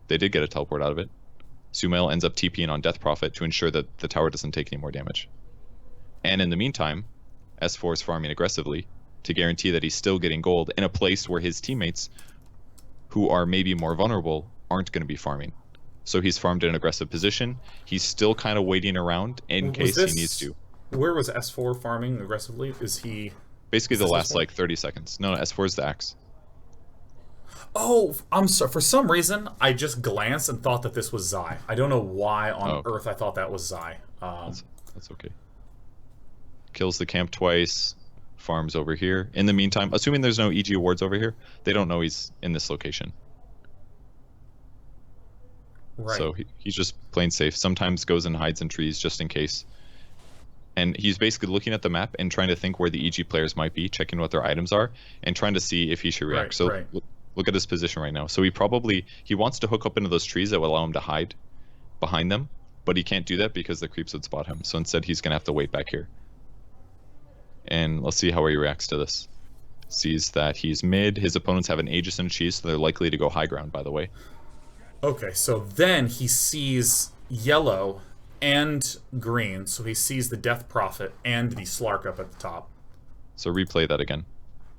they did get a teleport out of it. Sumail ends up TPing on Death Prophet to ensure that the tower doesn't take any more damage. And in the meantime, S4 is farming aggressively to guarantee that he's still getting gold in a place where his teammates, who are maybe more vulnerable, aren't going to be farming. So he's farmed in an aggressive position. He's still kind of waiting around in case he needs to. Where was S4 farming aggressively? Is he... Basically the last like 30 seconds. No, S4 is the Axe. Oh, I'm sorry. For some reason, I just glanced and thought that this was Zai. I don't know why on earth I thought that was Zai. That's okay. Kills the camp twice. Farms over here. In the meantime, assuming there's no EG awards over here, they don't know he's in this location. Right. So he's just playing safe. Sometimes goes and hides in trees just in case. And he's basically looking at the map and trying to think where the EG players might be, checking what their items are, and trying to see if he should react. Look at his position right now. So he wants to hook up into those trees that will allow him to hide behind them, but he can't do that because the creeps would spot him. So instead he's going to have to wait back here. And let's see how he reacts to this. Sees that he's mid. His opponents have an Aegis and a Cheese, so they're likely to go high ground, by the way. Okay, so then he sees yellow and green, so he sees the Death Prophet and the Slark up at the top. So replay that again.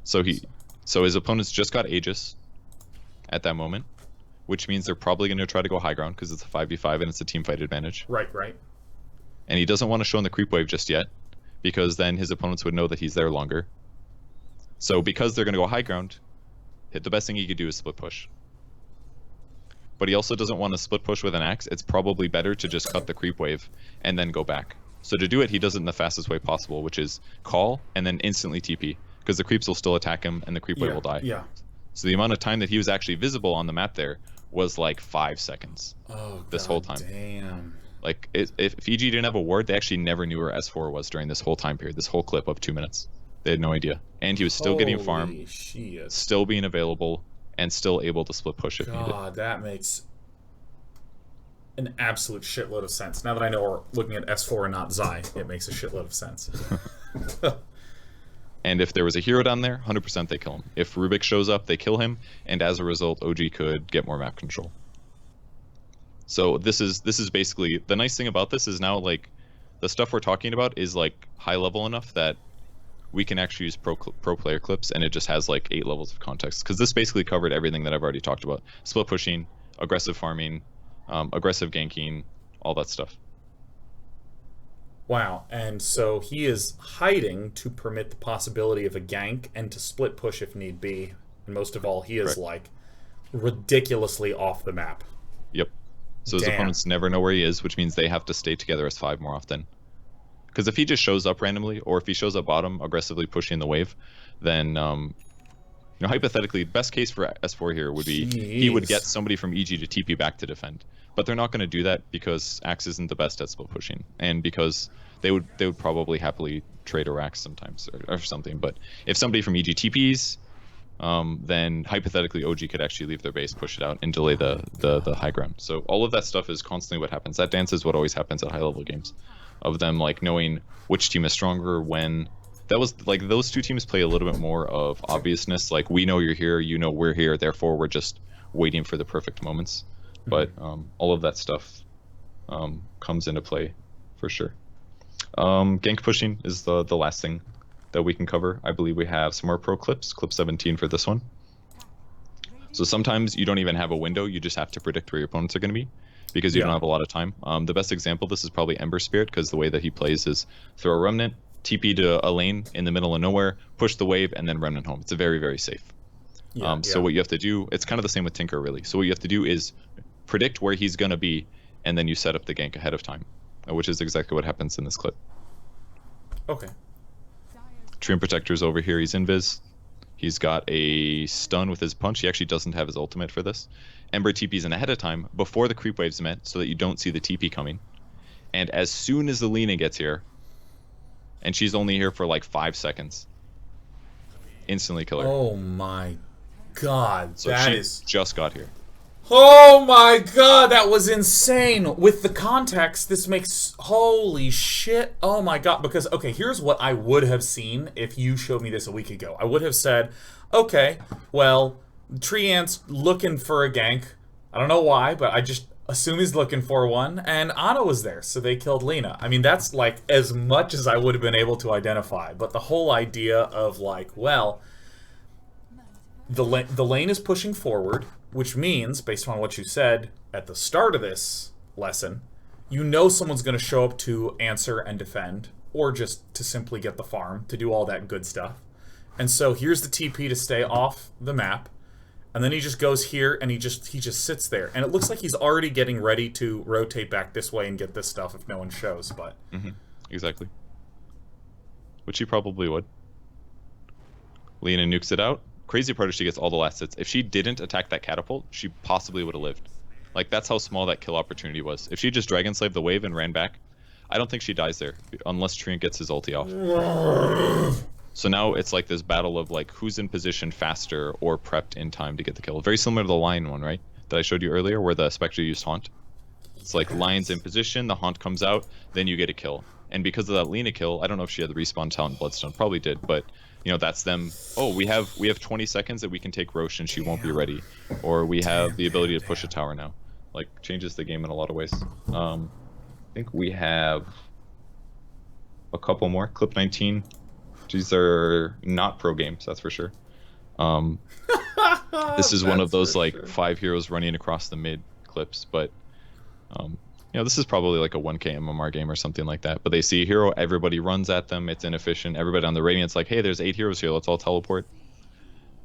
So his opponents just got Aegis at that moment, which means they're probably going to try to go high ground because it's a 5v5 and it's a team fight advantage. Right. And he doesn't want to show in the creep wave just yet, because then his opponents would know that he's there longer. So because they're going to go high ground, the best thing he could do is split push. But he also doesn't want to split push with an Axe. It's probably better to just cut the creep wave and then go back. So to do it, he does it in the fastest way possible, which is call and then instantly TP, because the creeps will still attack him and the creep wave will die. Yeah. So the amount of time that he was actually visible on the map there was like 5 seconds. Oh, this whole time. Damn. Like, if EG didn't have a ward, they actually never knew where S4 was during this whole time period, this whole clip of 2 minutes. They had no idea. And he was still getting a farm, Holy shit. still being available, and still able to split push if needed. God, that makes an absolute shitload of sense. Now that I know we're looking at S4 and not Zai, it makes a shitload of sense. And if there was a hero down there, 100% they kill him. If Rubik shows up, they kill him, and as a result, OG could get more map control. So this is basically, the nice thing about this is now, like, the stuff we're talking about is like high level enough that we can actually use pro player clips, and it just has like 8 levels of context, because this basically covered everything that I've already talked about: split pushing, aggressive farming, aggressive ganking, all that stuff. Wow, and so he is hiding to permit the possibility of a gank and to split push if need be. And most of all, he is like ridiculously off the map. Yep. So his opponents never know where he is, which means they have to stay together as 5 more often. Because if he just shows up randomly, or if he shows up bottom aggressively pushing the wave, then hypothetically, best case for S4 here would be he would get somebody from EG to TP back to defend. But they're not going to do that because Axe isn't the best at split pushing, and because they would probably happily trade a Axe sometimes or something. But if somebody from EG TPs, then hypothetically OG could actually leave their base, push it out, and delay the high ground. So all of that stuff is constantly what happens. That dance is what always happens at high level games, of them like knowing which team is stronger when. That was like, those two teams play a little bit more of obviousness, like we know you're here, you know we're here, therefore we're just waiting for the perfect moments. But all of that stuff comes into play for sure. Gank pushing is the last thing that we can cover. I believe we have some more pro clips, clip 17 for this one. So sometimes you don't even have a window, you just have to predict where your opponents are going to be, because you don't have a lot of time. The best example of this is probably Ember Spirit, because the way that he plays is throw a Remnant, TP to a lane in the middle of nowhere, push the wave, and then Remnant home. It's a very, very safe. So what you have to do, it's kind of the same with Tinker really. So what you have to do is predict where he's going to be, and then you set up the gank ahead of time, which is exactly what happens in this clip. Okay. Treant Protector's over here, he's invis. He's got a stun with his punch. He actually doesn't have his ultimate for this. Ember TP's in ahead of time, before the creep wave's met, so that you don't see the TP coming. And as soon as the Lina gets here, and she's only here for like 5 seconds, instantly kill her. Oh my god, so that she is... just got here. Oh my god, that was insane! With the context, this makes... Holy shit. Oh my god, because, okay, here's what I would have seen if you showed me this a week ago. I would have said, okay, well, Tree Ant's looking for a gank. I don't know why, but I just assume he's looking for one, and Ana was there, so they killed Lina. I mean, that's like as much as I would have been able to identify, but the whole idea of like, well, the lane is pushing forward, which means, based on what you said at the start of this lesson, you know someone's going to show up to answer and defend, or just to simply get the farm, to do all that good stuff. And so here's the TP to stay off the map, and then he just goes here, and he just sits there. And it looks like he's already getting ready to rotate back this way and get this stuff if no one shows, but... Exactly. Which he probably would. Lina nukes it out. Crazy part is she gets all the last hits. If she didn't attack that catapult, she possibly would have lived. Like, that's how small that kill opportunity was. If she just Dragon Slaved the wave and ran back, I don't think she dies there, unless Treant gets his ulti off. So now it's like this battle of like who's in position faster or prepped in time to get the kill. Very similar to the Lion one, right? That I showed you earlier, where the Spectre used Haunt. It's like Lion's in position, the Haunt comes out, then you get a kill. And because of that Lina kill, I don't know if she had the respawn talent Bloodstone, probably did, but you know, that's them. Oh, we have 20 seconds that we can take Roche and she won't be ready. Or we have the ability to push a tower now. Like, changes the game in a lot of ways. I think we have a couple more. Clip 19. These are not pro games, that's for sure. This is one of those like 5 heroes running across the mid clips, but you know, this is probably like a 1k MMR game or something like that. But they see a hero, everybody runs at them, it's inefficient. Everybody on the Radiant's like, hey, there's 8 heroes here, let's all teleport.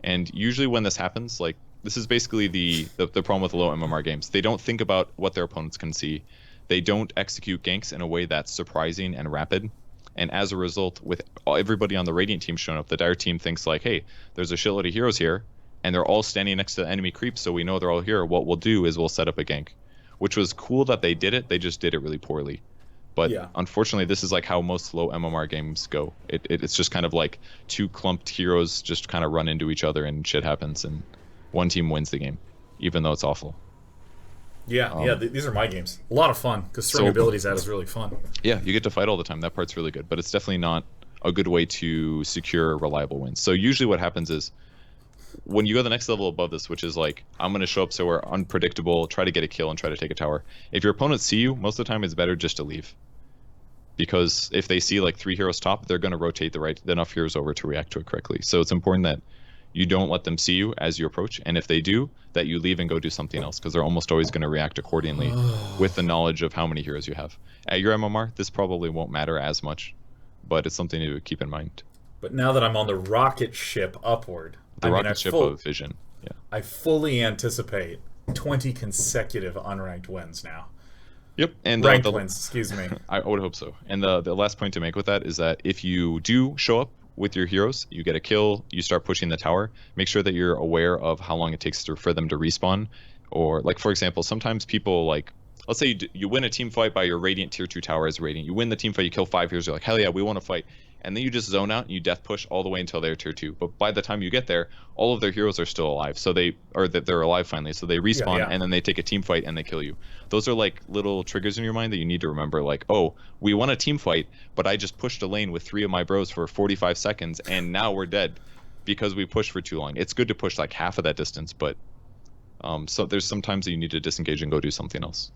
And usually when this happens, like, this is basically the problem with low MMR games. They don't think about what their opponents can see. They don't execute ganks in a way that's surprising and rapid. And as a result, with everybody on the Radiant team showing up, the Dire team thinks like, hey, there's a shitload of heroes here, and they're all standing next to the enemy creeps, so we know they're all here. What we'll do is we'll set up a gank. Which was cool that they did it, they just did it really poorly. But Yeah. unfortunately, this is like how most low MMR games go. It's just kind of like two clumped heroes just kind of run into each other and shit happens, and one team wins the game, even though it's awful. Yeah, these are my games. A lot of fun, because throwing So- abilities at is really fun. Yeah, you get to fight all the time. That part's really good, but it's definitely not a good way to secure reliable wins. So usually what happens is when you go the next level above this, which is like, I'm going to show up somewhere unpredictable, try to get a kill and try to take a tower. If your opponents see you, most of the time it's better just to leave. Because if they see like 3 heroes top, they're going to rotate enough heroes over to react to it correctly. So it's important that you don't let them see you as you approach, and if they do, that you leave and go do something else, because they're almost always going to react accordingly with the knowledge of how many heroes you have. At your MMR, this probably won't matter as much, but it's something to keep in mind. But now that I'm on the rocket ship upward, Rocket ship of vision. Yeah. I fully anticipate 20 consecutive unranked wins now. Yep. And ranked wins, excuse me. I would hope so. And the last point to make with that is that if you do show up with your heroes, you get a kill, you start pushing the tower, make sure that you're aware of how long it takes for them to respawn. Or like, for example, sometimes people like, let's say you win a team fight by your Radiant tier 2 tower as Radiant. You win the team fight, you kill 5 heroes, you're like, hell yeah, we want to fight. And then you just zone out and you death push all the way until they're tier 2. But by the time you get there, all of their heroes are still alive. So they're alive finally. So they respawn and then they take a team fight and they kill you. Those are like little triggers in your mind that you need to remember, like, oh, we won a team fight, but I just pushed a lane with 3 of my bros for 45 seconds and now we're dead because we pushed for too long. It's good to push like half of that distance, but so there's sometimes that you need to disengage and go do something else.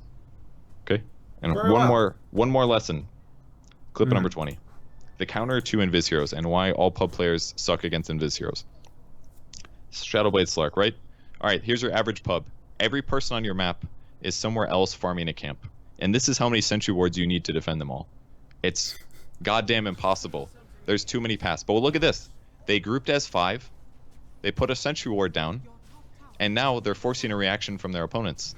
Okay? And one more lesson. Clip number 20. The counter to Invis heroes and why all pub players suck against Invis heroes. Shadowblade Slark, right? Alright, here's your average pub. Every person on your map is somewhere else farming a camp. And this is how many sentry wards you need to defend them all. It's goddamn impossible. There's too many paths. But look at this. They grouped as 5. They put a sentry ward down. And now they're forcing a reaction from their opponents.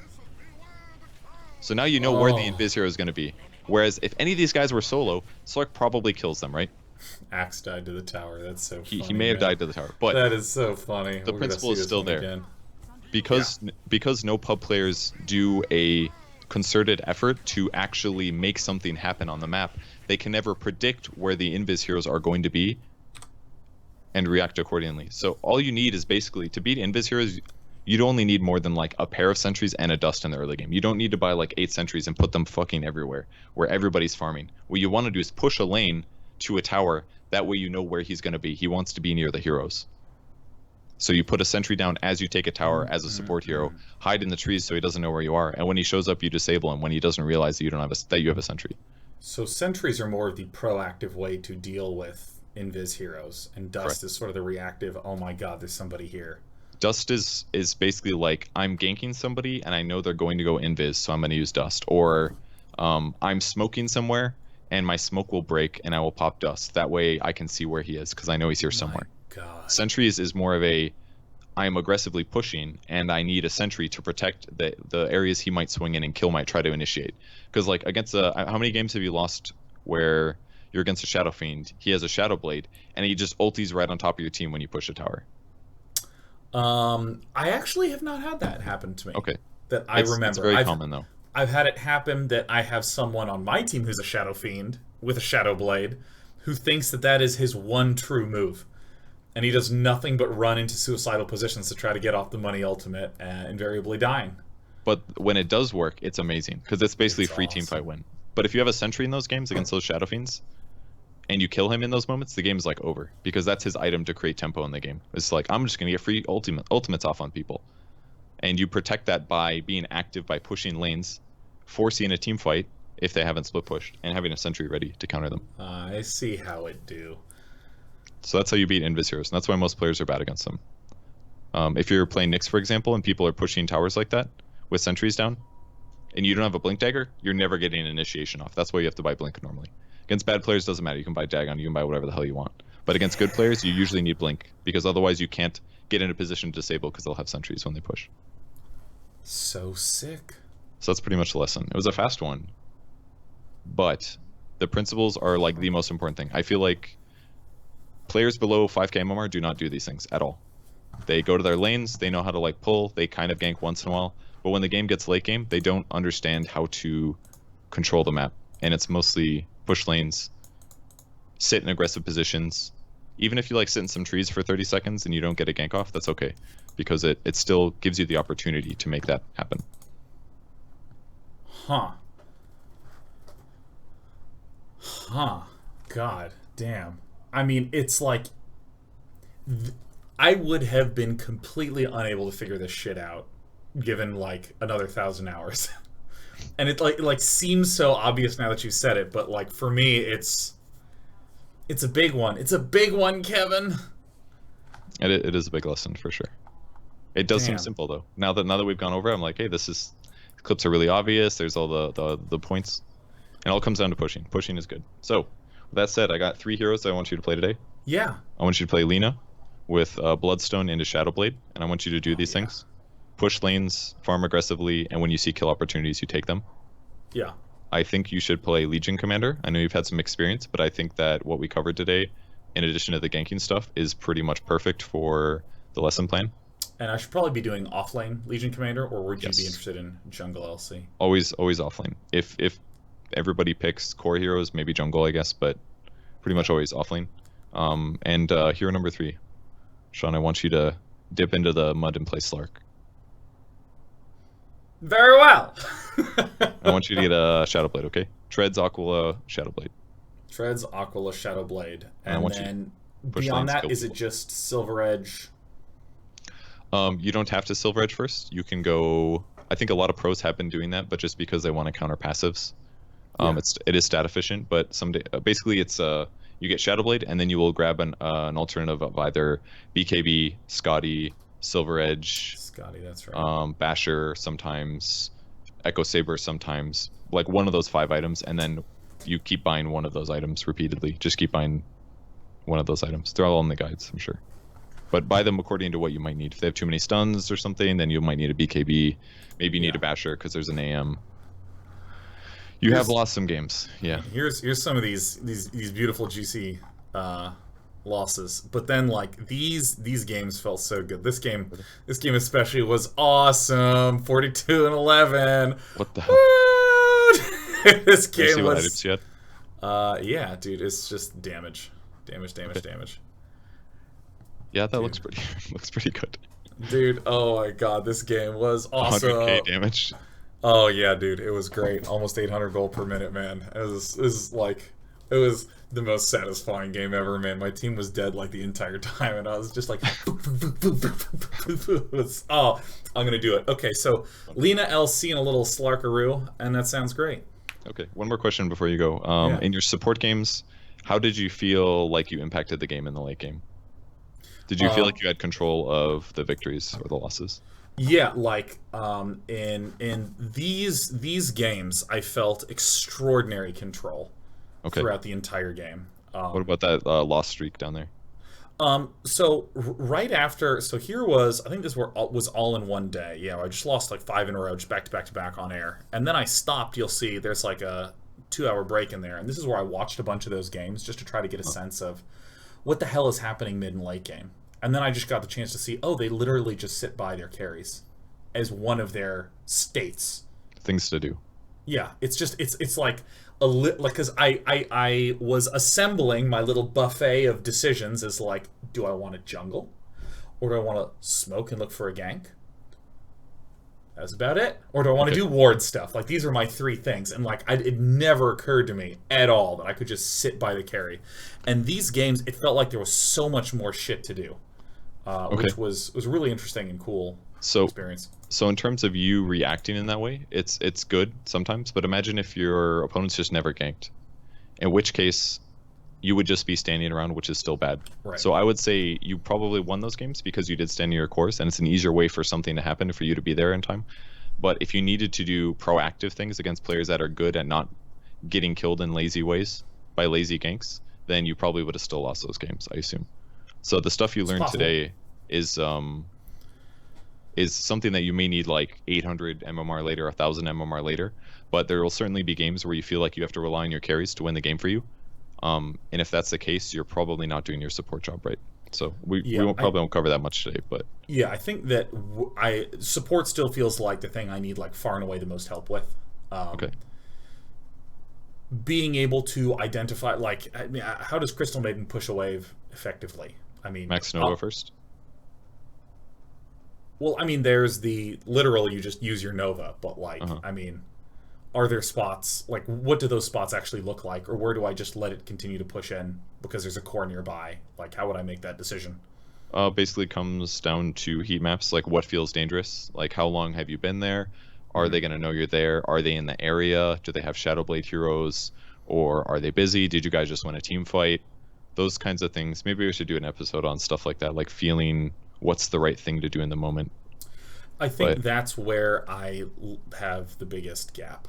So now you know where the Invis hero is going to be. Whereas if any of these guys were solo, Slark probably kills them, right? Axe died to the tower. That's so funny. He may have died to the tower, but that is so funny. The principle is still there. Again. Because no pub players do a concerted effort to actually make something happen on the map, they can never predict where the Invis heroes are going to be and react accordingly. So all you need is basically to beat Invis heroes. You'd only need more than like a pair of sentries and a dust in the early game. You don't need to buy like 8 sentries and put them fucking everywhere where everybody's farming. What you want to do is push a lane to a tower. That way you know where he's going to be. He wants to be near the heroes. So you put a sentry down as you take a tower as a support hero, hide in the trees so he doesn't know where you are, and when he shows up you disable him when he doesn't realize that you have a sentry. So sentries are more of the proactive way to deal with Invis heroes, and dust is sort of the reactive, oh my god, there's somebody here. Dust is basically like, I'm ganking somebody and I know they're going to go invis, so I'm going to use dust. Or I'm smoking somewhere and my smoke will break and I will pop dust. That way I can see where he is because I know he's here somewhere. God. Sentries is more of a, I'm aggressively pushing and I need a sentry to protect the areas he might swing in and kill might try to initiate. Because like against how many games have you lost where you're against a Shadow Fiend, he has a Shadow Blade, and he just ultis right on top of your team when you push a tower? I actually have not had that happen to me. Okay. That I remember. It's very common, though. I've had it happen that I have someone on my team who's a Shadow Fiend with a Shadow Blade who thinks that that is his one true move. And he does nothing but run into suicidal positions to try to get off the money ultimate, invariably dying. But when it does work, it's amazing, because it's basically a free teamfight win. But if you have a sentry in those games against those Shadow Fiends, and you kill him in those moments, the game is like over, because that's his item to create tempo in the game. It's like, I'm just going to get free ultimates off on people. And you protect that by being active, by pushing lanes, forcing a team fight if they haven't split pushed, and having a sentry ready to counter them. I see how it do. So that's how you beat Invis heroes, and that's why most players are bad against them. If you're playing Nyx, for example, and people are pushing towers like that with sentries down, and you don't have a Blink Dagger, you're never getting an initiation off. That's why you have to buy Blink normally. Against bad players, doesn't matter. You can buy Dagon, you can buy whatever the hell you want. But against good players, you usually need Blink, because otherwise you can't get in a position to disable because they'll have sentries when they push. So sick. So that's pretty much the lesson. It was a fast one, but the principles are like the most important thing. I feel like players below 5k MMR do not do these things at all. They go to their lanes, they know how to like pull, they kind of gank once in a while, but when the game gets late game, they don't understand how to control the map. and it's mostly push lanes, sit in aggressive positions. Even if you like sit in some trees for 30 seconds and you don't get a gank off, that's okay, because it still gives you the opportunity to make that happen. Huh. God damn. I mean, it's like I would have been completely unable to figure this shit out given like another 1,000 hours. And it like seems so obvious now that you said it, but like for me it's a big one. It's a big one, Kevin. It is a big lesson for sure. It does seem simple though. Now that we've gone over, I'm like, hey, clips are really obvious. There's all the points. And it all comes down to pushing. Pushing is good. So, with that said, I got 3 heroes that I want you to play today. Yeah. I want you to play Lina with Bloodstone into Shadowblade, and I want you to do these things. Push lanes, farm aggressively, and when you see kill opportunities, you take them. Yeah. I think you should play Legion Commander. I know you've had some experience, but I think that what we covered today, in addition to the ganking stuff, is pretty much perfect for the lesson plan. And I should probably be doing offlane Legion Commander, or would you be interested in jungle LC? Always offlane. If everybody picks core heroes, maybe jungle, I guess, but pretty much always offlane. And hero number 3, Sean, I want you to dip into the mud and play Slark. Very well. I want you to get a Shadowblade, okay? Treads, Aquila, Shadowblade. Treads, Aquila, Shadowblade. And then push beyond lanes, that, is it just Silver Edge? You don't have to Silver Edge first. You can go... I think a lot of pros have been doing that, but just because they want to counter passives. It is stat efficient, but someday... basically, it's... you get Shadowblade, and then you will grab an alternative of either BKB, Scotty, Silver Edge... Scotty, that's right. Basher sometimes, Echo Saber sometimes, like one of those 5 items, and then you keep buying one of those items repeatedly. Just keep buying one of those items. They're all in the guides, I'm sure. But buy them according to what you might need. If they have too many stuns or something, then you might need a BKB. Maybe you need a Basher because there's an AM. You have lost some games, yeah. Here's some of these beautiful juicy losses, but then like these games felt so good. This game especially was awesome. 42-11. What the hell? This game what was. items yet? Yeah, dude, it's just damage. Yeah, that looks pretty good. Dude, oh my god, this game was awesome. 100k damage. Oh yeah, dude, it was great. Almost 800 gold per minute, man. It was the most satisfying game ever, man. My team was dead like the entire time, and I was just like, oh, I'm gonna do it. Okay, so Lina LC and a little Slarkaroo, and that sounds great. Okay, one more question before you go. In your support games, how did you feel like you impacted the game in the late game? Did you feel like you had control of the victories or the losses? Yeah, like in these games, I felt extraordinary control throughout the entire game. What about that loss streak down there? So right after, here was, I think this was all in one day. Yeah, I just lost like 5 in a row, just back to back on air, and then I stopped. You'll see there's like a 2-hour break in there, and this is where I watched a bunch of those games just to try to get a sense of what the hell is happening mid and late game. And then I just got the chance to see, oh, they literally just sit by their carries as one of their states. Things to do. Yeah, it's like because I was assembling my little buffet of decisions as like, do I want to jungle, or do I want to smoke and look for a gank? That's about it. Or do I want to do ward stuff? Like, these are my 3 things, and like it never occurred to me at all that I could just sit by the carry. And these games, it felt like there was so much more shit to do, which was really interesting and cool experience. So in terms of you reacting in that way, it's good sometimes, but imagine if your opponents just never ganked, in which case you would just be standing around, which is still bad. Right. So I would say you probably won those games because you did stand near your course, and it's an easier way for something to happen for you to be there in time. But if you needed to do proactive things against players that are good at not getting killed in lazy ways by lazy ganks, then you probably would have still lost those games, I assume. So the stuff you learned today is something that you may need like 800 MMR later, 1000 MMR later, but there will certainly be games where you feel like you have to rely on your carries to win the game for you. And if that's the case, you're probably not doing your support job right. So we won't cover that much today, but yeah, I think that support still feels like the thing I need like far and away the most help with. being able to identify, like, I mean, how does Crystal Maiden push a wave effectively? I mean, Max Nova first. Well, I mean, there's the literal, you just use your Nova, but like, I mean, are there spots, like, what do those spots actually look like, or where do I just let it continue to push in because there's a core nearby? Like, how would I make that decision? Basically comes down to heat maps, like what feels dangerous, like how long have you been there? Are they going to know you're there? Are they in the area? Do they have Shadow Blade heroes? Or are they busy? Did you guys just win a team fight? Those kinds of things. Maybe we should do an episode on stuff like that, like feeling what's the right thing to do in the moment. I think that's where I have the biggest gap,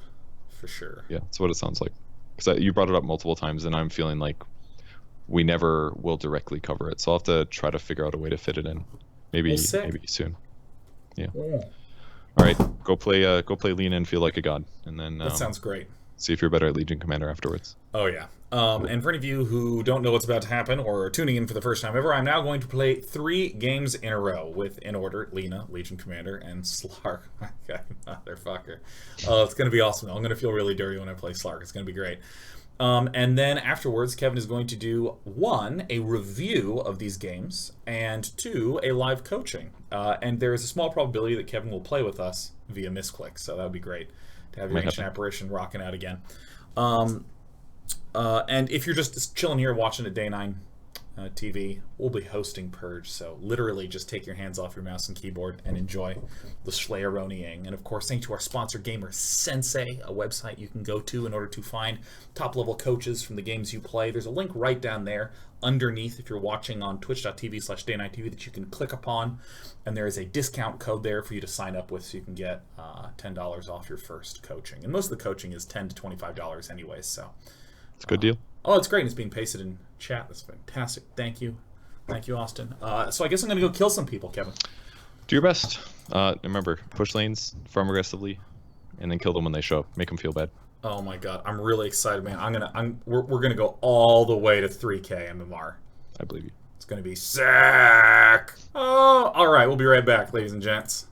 for sure. Yeah, that's what it sounds like. Because you brought it up multiple times, and I'm feeling like we never will directly cover it. So I'll have to try to figure out a way to fit it in. Maybe soon. Yeah. All right, go play Lena and feel like a god, and then that sounds great. See if you're better at Legion Commander afterwards. Oh yeah. And for any of you who don't know what's about to happen or are tuning in for the first time ever, I'm now going to play 3 games in a row with, in order, Lena, Legion Commander, and Slark. My God, motherfucker. Oh, it's going to be awesome. I'm going to feel really dirty when I play Slark. It's going to be great. And then afterwards, Kevin is going to do 1, a review of these games, and 2, a live coaching. And there is a small probability that Kevin will play with us via misclick, so that would be great to have your ancient apparition rocking out again. And if you're just chilling here watching a Day 9 TV, we'll be hosting Purge, so literally just take your hands off your mouse and keyboard and enjoy the Schleieroniing. And of course, thanks to our sponsor, Gamer Sensei, a website you can go to in order to find top-level coaches from the games you play. There's a link right down there underneath if you're watching on twitch.tv/day9tv that you can click upon, and there is a discount code there for you to sign up with so you can get $10 off your first coaching. And most of the coaching is $10 to $25 anyways, so it's a good deal. Oh, it's great. It's being pasted in chat. That's fantastic. Thank you. Thank you, Austin. So I guess I'm going to go kill some people, Kevin. Do your best. Remember, push lanes, farm aggressively, and then kill them when they show up. Make them feel bad. Oh my God, I'm really excited, man. We're gonna go all the way to 3K MMR. I believe you. It's gonna be sick. Oh, all right. We'll be right back, ladies and gents.